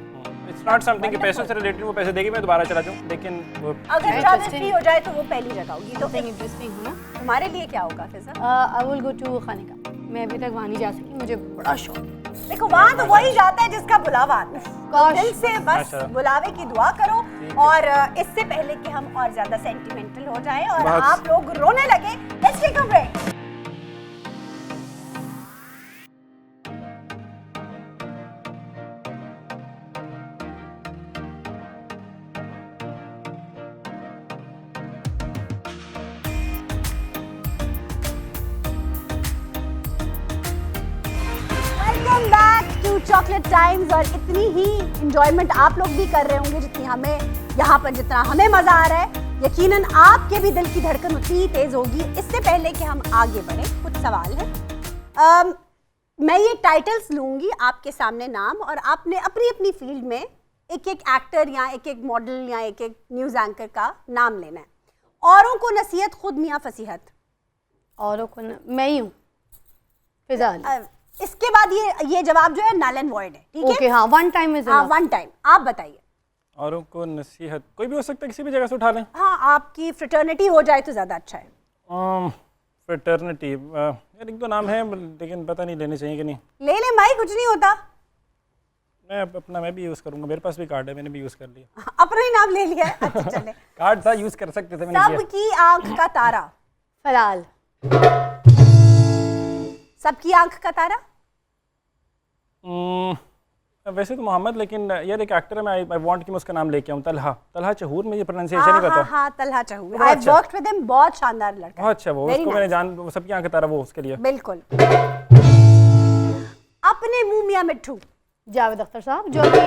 इट्स नॉट समथिंग कि पैसों से रिलेटेड, वो पैसे देगी मैं दोबारा चला जाऊँ, लेकिन वो अगर ट्रैवल Interesting. फ्री हो जाए तो वो पहली जगह होगी। तो इंटरेस्टिंग है ना। तुम्हारे लिए क्या होगा फिजा? आई विल गो टू खाने का। मैं अभी तक वहाँ नहीं जा सकी, मुझे बड़ा शौक है। देखो, वहाँ तो वही जाता है जिसका बुलावा आता है। काश। दिल से बस अच्छा। बुलावे की दुआ करो। और इससे पहले कि हम और ज्यादा सेंटिमेंटल हो जाएं और बहुत- आप लोग रोने लगे, let's take a break. Welcome back to chocolate times. और इतनी ही इंजॉयमेंट आप लोग भी कर रहे होंगे जितनी हमें यहाँ पर, जितना हमें मजा आ रहा है, यकीनन आपके भी दिल की धड़कन उतनी ही तेज होगी। इससे पहले कि हम आगे बढ़े, कुछ सवाल है। मैं ये टाइटल्स लूंगी आपके सामने नाम, और आपने अपनी अपनी फील्ड में एक एक एक्टर या एक एक मॉडल या एक एक न्यूज़ एंकर का नाम लेना है। औरों को नसीहत, खुद मियाँ फसीहत। औरों को मैं ही हूँ, फिजा अली। इसके बाद ये जवाब जो है नल एंड वॉइड है, ठीक है? ओके, हाँ, वन टाइम इज हाँ, वन टाइम। आप बताइए। औरों को नसीहत कोई भी हो सकता है, किसी भी जगह से उठा लें। हाँ, आपकी फ्रेटर्निटी हो जाए तो ज़्यादा अच्छा है। फ्रेटर्निटी, यार एक दो नाम है लेकिन पता नहीं लेने चाहिए कि नहीं। ले ले भाई, कुछ नहीं होता। मैं भी यूज़ करूँगा, मेरे पास भी कार्ड है, मैंने भी यूज़ कर लिया। अपना ही नाम ले लिया है। अच्छा चले। कार्ड था, यूज़ कर सकते थे, मैंने किया। सबकी आंख का तारा। फलाल। सबकी आंख का तारा। वैसे तो मोहम्मद, लेकिन यार एक एक्टर है, मैं आई वांट कि मैं उसका नाम लेके आऊँ। तलहा चहूर, मुझे प्रोनाउंसिएशन नहीं पता। हाँ, तलहा चहूर। बहुत आई अच्छा। वर्कड विद हिम, बहुत शानदार लड़का। बहुत अच्छा, वो Very उसको मैंने nice. वो सबकी आंख का तारा, वो उसके लिए। बिल्कुल। अपने मुंह मियाँ मिट्ठू। जावेद अख्तर साहब, जो अभी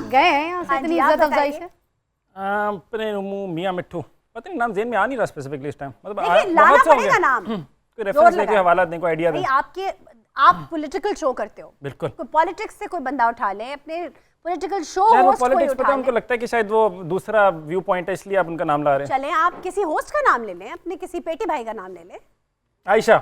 गए हैं यहाँ से हाँ इतनी जी, आप इज्जत अफजाई बताइए। से। अपने मुंह मियाँ मिट्ठू, पता नहीं नाम जेन में आ नहीं रहा स्पेसिफिकली इस टाइम। मतलब देखिए, लाना बहुत से होंगे। पड़ेगा नाम। कोई जोर रेफरेंस लेके लगाए। हवाला दें, कोई आइडिया दें। नहीं, आप पॉलिटिकल शो करते हो। बिल्कुल। कोई पॉलिटिक्स से कोई बंदा उठा ले, अपने पॉलिटिकल शो यार वो होस्ट कोई पॉलिटिक्स पता उठा है, उनको ले। लगता है कि शायद वो दूसरा व्यू पॉइंट है, इसलिए आप उनका नाम ला रहे हैं। चलें, आप किसी होस्ट का नाम ले लें, अपने किसी पेटी भाई का नाम ले लें। आयशा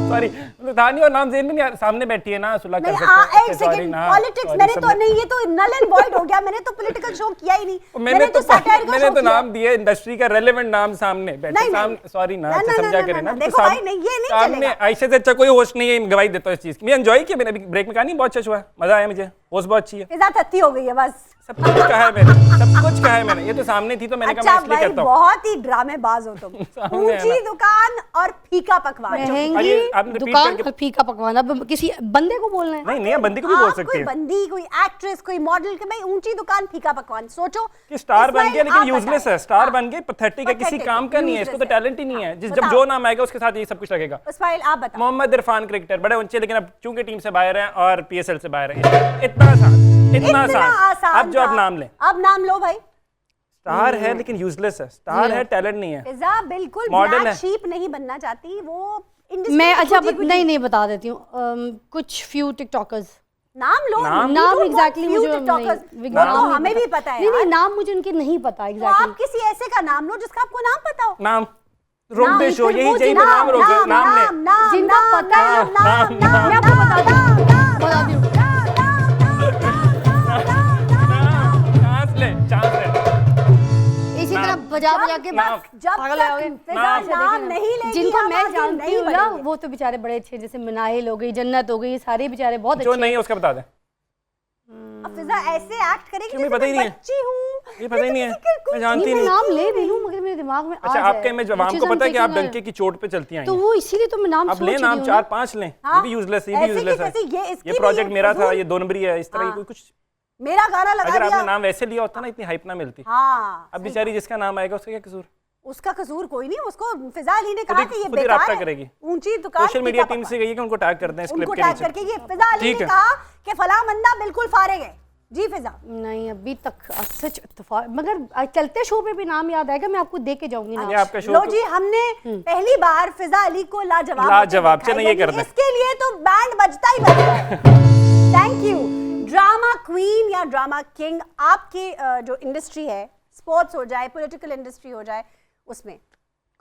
सॉरी था नहीं और नाम जेन में नहीं सामने बैठी है ना सुलह कर नहीं सकते एक सेकंड पॉलिटिक्स मैंने तो नहीं, ये तो नल एंड वॉइड हो गया, मैंने तो पॉलिटिकल शो किया ही नहीं, मैंने तो satire का मैंने show तो किया। नाम दिया इंडस्ट्री का रेलेवेंट नाम सामने बैठे नहीं, सामने सॉरी ना ना, अच्छा ना, समझा ना, करे ना, ना देखो भाई, नहीं, ये नहीं सामने चलेगा। आयशा से अच्छा कोई होस्ट नहीं है, गवाही देता हूँ इस चीज की। मैं एंजॉय किया, मैंने अभी ब्रेक में कहा नहीं बहुत अच्छा हुआ, मजा आया मुझे, होस्ट बहुत अच्छी है, फिजा तत्ती हो गई है बस। सब कुछ कहा है मैंने, सब कुछ कहा है मैंने, ये तो सामने थी तो मैंने कहा अच्छा मैं इसलिए भाई करता हूँ। बहुत ही ड्रामेबाज हो तुम। सामने है ऊंची ना। दुकान और फीका पकवान। महंगी अरे, आपने repeat दुकान करके- और फीका पकवान। अब किसी बंदे को बोलना है? नहीं नहीं बंदी को भी बोल सकती कोई है बंदी, कोई एक्ट्रेस, कोई मॉडल के भाई ऊंची दुकान फीका पकवान सोचो कि स्टार बन इस्माइल, गया लेकिन आप यूजलेस बताएं। है, स्टार हाँ, बन गए पैथेटिक है, किसी pathetic, काम का नहीं है, इसको तो useless है। टैलेंट ही नहीं है, जिस जब बताओ। जो नाम आएगा उसके साथ ये सब कुछ लगेगा। इस्माइल आप बताओ। मोहम्मद इरफान क्रिकेटर बड़े ऊंचे लेकिन अब चूंकि टीम से बाहर हैं और पीएसएल से बाहर हैं, इतना आसान, इतना आसान। अब जो आप था। नाम लें, अब नाम लो भाई। स्टार है लेकिन यूजलेस है, स्टार है टैलेंट नहीं है। फिजा बिल्कुल Modern ब्लैक है। शीप नहीं बनना चाहती वो industry मैं की अच्छा खुदी खुदी- नहीं बता देती हूँ। कुछ फ्यू टिकटॉकर्स, नाम लो। नाम? You नाम don't want एग्जैक्टली few मुझे TikTokers। नहीं, वो तो नाम हमें नहीं भी पता। पता है नहीं यार। नाम मुझे उनके नहीं पता तो एग्जैक्टली। आप किसी ऐसे का नाम लो जिसका आपको नाम पता हो। नाम रोक नाम, दे शो, फिर यही वो यही पे नाम रोक दे, नाम ले। जिनका पता है, नाम, मैं आपको बताती हूँ। चांस ले, चांस ले। इसी तरह बजा बजा के नाम। जब पागल तक हो गए। फिजा नाम। नाम नहीं लेगी जिनको हम मैं आगे जानती नहीं हूँ ना बढ़ेंगे। वो तो बेचारे बड़े अच्छे, जैसे मिनाइल हो गई, जन्नत हो गई, ये सारे बेचारे बहुत जो अच्छे। नहीं है उसका बता दे। अब फिजा ऐसे एक्ट करेगी क्यों, जैसे पता ही मैं नहीं है। बच्ची हूँ। ये पता ही नहीं है, मैं जानती नहीं, मैं नहीं। नाम ले भी लूं मगर मेरे दिमाग में अच्छा आ आपका जाए। इमेज आवाम Which को is पता है कि आप I'm thinking डंके की चोट पे चलती आई तो हैं। वो इसीलिए तो मैं नाम अब सोच ले रही नाम हूँ 4-5 लें, हाँ। ये भी यूजलेस है, ये भी ऐसे की यूजलेस है। तैसे ये इसकी ये भी प्रोजेक्ट एक मेरा था, फजूल- ये 2 नंबरी है, इस तरह हाँ। की कोई कुछ। मेरा गाना लगा अगर आपने दिया। नाम वैसे लिया होता ना इतनी हाइप ना मिलती। हाँ अब बेचारी जिसका नाम आएगा उसका क्या कसूर? उसका कसूर कोई नहीं, उसको फिजा अली ने कहा खुद ही- कि ये खुद ही बेकार राब्ता है। करेगी। ऊंची दुकान सोशल मीडिया फीका टीम से पकवान। गई है कि उनको टैग कर दें इस क्लिप उनको के टैग नीचे। करके ये फिजा अली ठीक ने है। कहा कि फला बंदा बिल्कुल फारिग है। जी फिजा नहीं अभी तक सच इत्तेफाक, मगर चलते शो पे भी नाम याद आएगा, मैं आपको दे के जाऊंगी ये ना। आपका शो लो तो- जी, हमने पहली बार फिजा अली को लाजवाब लाजवाब, होते चलो देखा ये है, कर दें। इसके लिए तो बैंड बजता ही बजता है। Thank you. ड्रामा क्वीन या ड्रामा किंग, आपकी जो इंडस्ट्री है, स्पोर्ट्स हो जाए, पॉलिटिकल इंडस्ट्री हो जाए, उसमें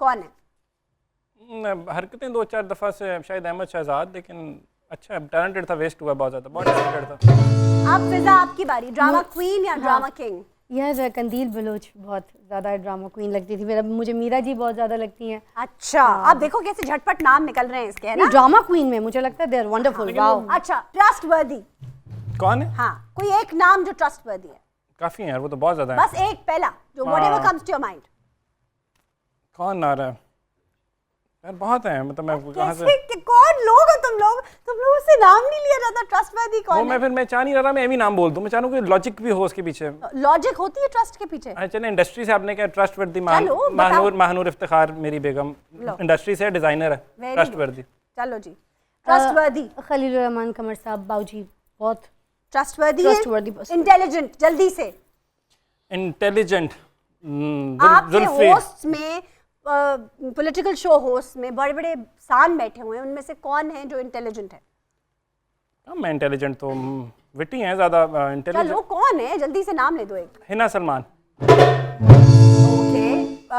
कौन है? हरकतें 2-4 दफा से शायद अहमद शहजाद, लेकिन अच्छा टैलेंटेड था, वेस्ट हुआ बहुत ज्यादा, बहुत टैलेंटेड था। अब फिजा आपकी बारी, ड्रामा क्वीन या ड्रामा किंग? यार कंदील बलोच बहुत ज़्यादा ड्रामा क्वीन लगती थी मेरा, मुझे मीरा जी बहुत ज़्यादा लगती हैं। अच्छा, अब देखो कैसे झटपट नाम निकल रहे हैं इसके, है ना? ड्रामा क्वीन में मुझे लगता है दे आर वंडरफुल। वाओ। अच्छा, ट्रस्टवर्दी। कौन है? हाँ, कोई एक नाम जो ट्रस्टवर्दी है, काफी है यार, वो तो बहुत ज्यादा है। बस एक पहला जो whatever comes to your mind. कौन आ रहा है यार? बहुत है, मतलब मैं कहाँ से कैसे कि कौन लोग हो तुम लोगों से नाम नहीं लिया जाता। ट्रस्टवर्दी वो कौन मैं है? फिर मैं चाह नहीं रहा, मैं एवी नाम बोल दूं, मैं चाह रहा हूं कि लॉजिक भी हो उसके पीछे। लॉजिक होती है ट्रस्ट के पीछे। अच्छा चले इंडस्ट्री से आपने क्या ट्रस्टवर्दी, चलो, बताओ। महानूर इफ्तिखार मेरी बेगम लो। इंडस्ट्री से डिजाइनर है, Very ट्रस्टवर्दी। चलो जी, ट्रस्टवर्दी। खलील रहमान कमर साहब बाऊजी बहुत ट्रस्टवर्दी Trustworthy person. इंटेलिजेंट, जल्दी से। इंटेलिजेंट, आपके होस्ट में, पॉलिटिकल शो होस्ट में बड़े बड़े सान बैठे हुए हैं, उनमें से कौन है जो इंटेलिजेंट है? मैं इंटेलिजेंट तो विटी हैं ज्यादा, इंटेलिजेंट। चलो कौन है, जल्दी से नाम ले दो एक। Hina Salman. Okay,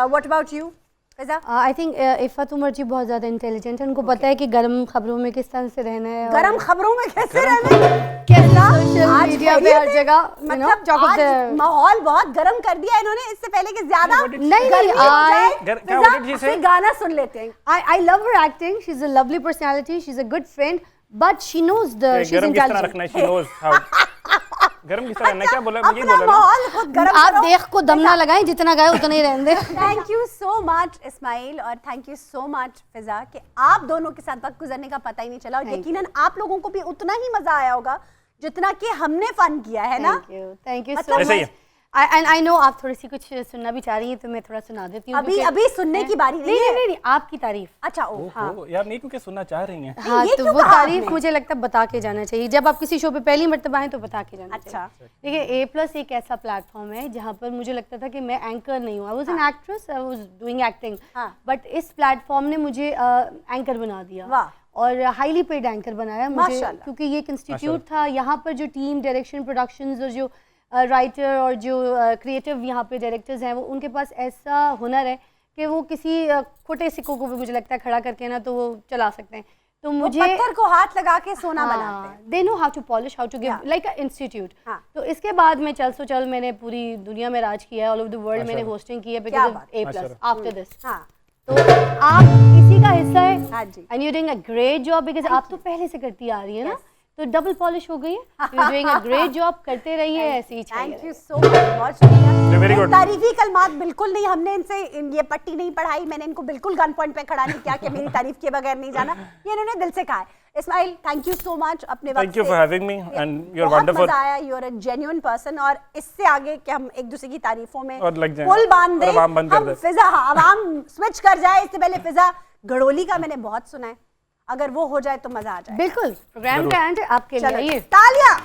what about you Fiza? I think Iffat Umar ji बहुत ज़्यादा इंटेलिजेंट है, उनको पता है कि गर्म खबरों में किस तरह से रहना है। गरम खबरों में कैसे रहना है? सोशल आज मीडिया पे खैरियत हर है? जगह मतलब आज माहौल बहुत गर्म कर दिया इन्होंने, इससे पहले कि ज्यादा नहीं, गर्मी हो जाए। क्या फिजा, what did she say? कोई गाना सुन लेते हैं। I love her acting. She's a lovely personality. She's a good friend, but she knows she's गरम किस तरह intelligent. रखना है, शी नोज हाउ। गरम किस तरह रहना है, क्या बोला मुझे अपना बोला ना। माहौल खुद गर्म आप करो। देख को दम ना लगाएं, जितना गए उतना ही रहने दें। Thank you so much Ismail, और thank you so much Fiza कि आप दोनों के साथ वक्त गुजरने का पता ही नहीं चला, और यकीनन आप लोगों को भी उतना ही मजा आया होगा जितना कि हमने फन किया है ना। Thank you so मतलब ऐसा ही much. है। And I know आप थोड़ी सी कुछ सुनना भी चाह रही हैं, तो मैं थोड़ा सुना देती हूँ। अभी क्योंकि- अभी सुनने की बारी नहीं है। नहीं, आपकी तारीफ। अच्छा, ओ हाँ, ओहो, यार नहीं क्योंकि सुनना चाह रही हैं। हाँ, ये तो क्यों वो कहा तारीफ आपने? मुझे लगता है बता के जाना चाहिए। जब आप किसी शो पे पहली मर्तबा आए तो बता के जाना अच्छा। चाहिए। देखिए A+ एक ऐसा प्लेटफॉर्म है जहाँ पर मुझे लगता था कि मैं एंकर नहीं हूँ। I was an actress, I was doing acting, हाँ। बट इस प्लेटफॉर्म ने मुझे एंकर बना दिया। वाह। और हाईली पेड एंकर बनाया मुझे, माशाल्लाह। क्योंकि ये एक इंस्टीट्यूट था। यहाँ पर जो टीम डायरेक्शन प्रोडक्शंस और जो राइटर और जो क्रिएटिव यहाँ पे डायरेक्टर्स हैं, वो उनके पास ऐसा हुनर है कि वो किसी खोटे सिक्कों को भी मुझे लगता है खड़ा करके ना तो वो चला सकते हैं। तो मुझे पत्थर को हाथ लगा के सोना बनाते हैं। They know how to polish, how to give, like a institute. हाँ। तो इसके बाद में चल मैंने पूरी दुनिया में राज किया है, ऑल ओवर द वर्ल्ड मैंने होस्टिंग की है because of A+ after this. हाँ तो आप इसी का हिस्सा है हाँ जी। And you doing a great job because आप तो पहले से करती आ रही है ना, तो डबल पॉलिश हो गई है। You are doing a great job, करते रहिए ऐसे ही थैंक चाहिए। यू सो मच, बहुत शुक्रिया। Very good. तारीफी कलमात बिल्कुल नहीं, हमने इनसे ये पट्टी नहीं पढ़ाई, मैंने इनको बिल्कुल गन पॉइंट पे खड़ा नहीं किया कि मेरी तारीफ के बगैर नहीं जाना, ये इन्होंने दिल से कहा है। Ismail, thank you so much अपने वक्त थैंक यू से। For having me and you are बहुत वंडरफुल। मजा आया, you are a genuine person, और इससे आगे कि हम एक दूसरे की तारीफों में और लग जाएं, पुल बांध और अवाम बंद कर दें, हम दें। फिजा, हाँ, अवाम स्विच कर जाए। इससे पहले फिजा घड़ोली का मैंने बहुत सुना है, अगर वो हो जाए तो मजा आ जाए। बिल्कुल, प्रोग्राम का एंड आपके लिए चलो ये तालियां।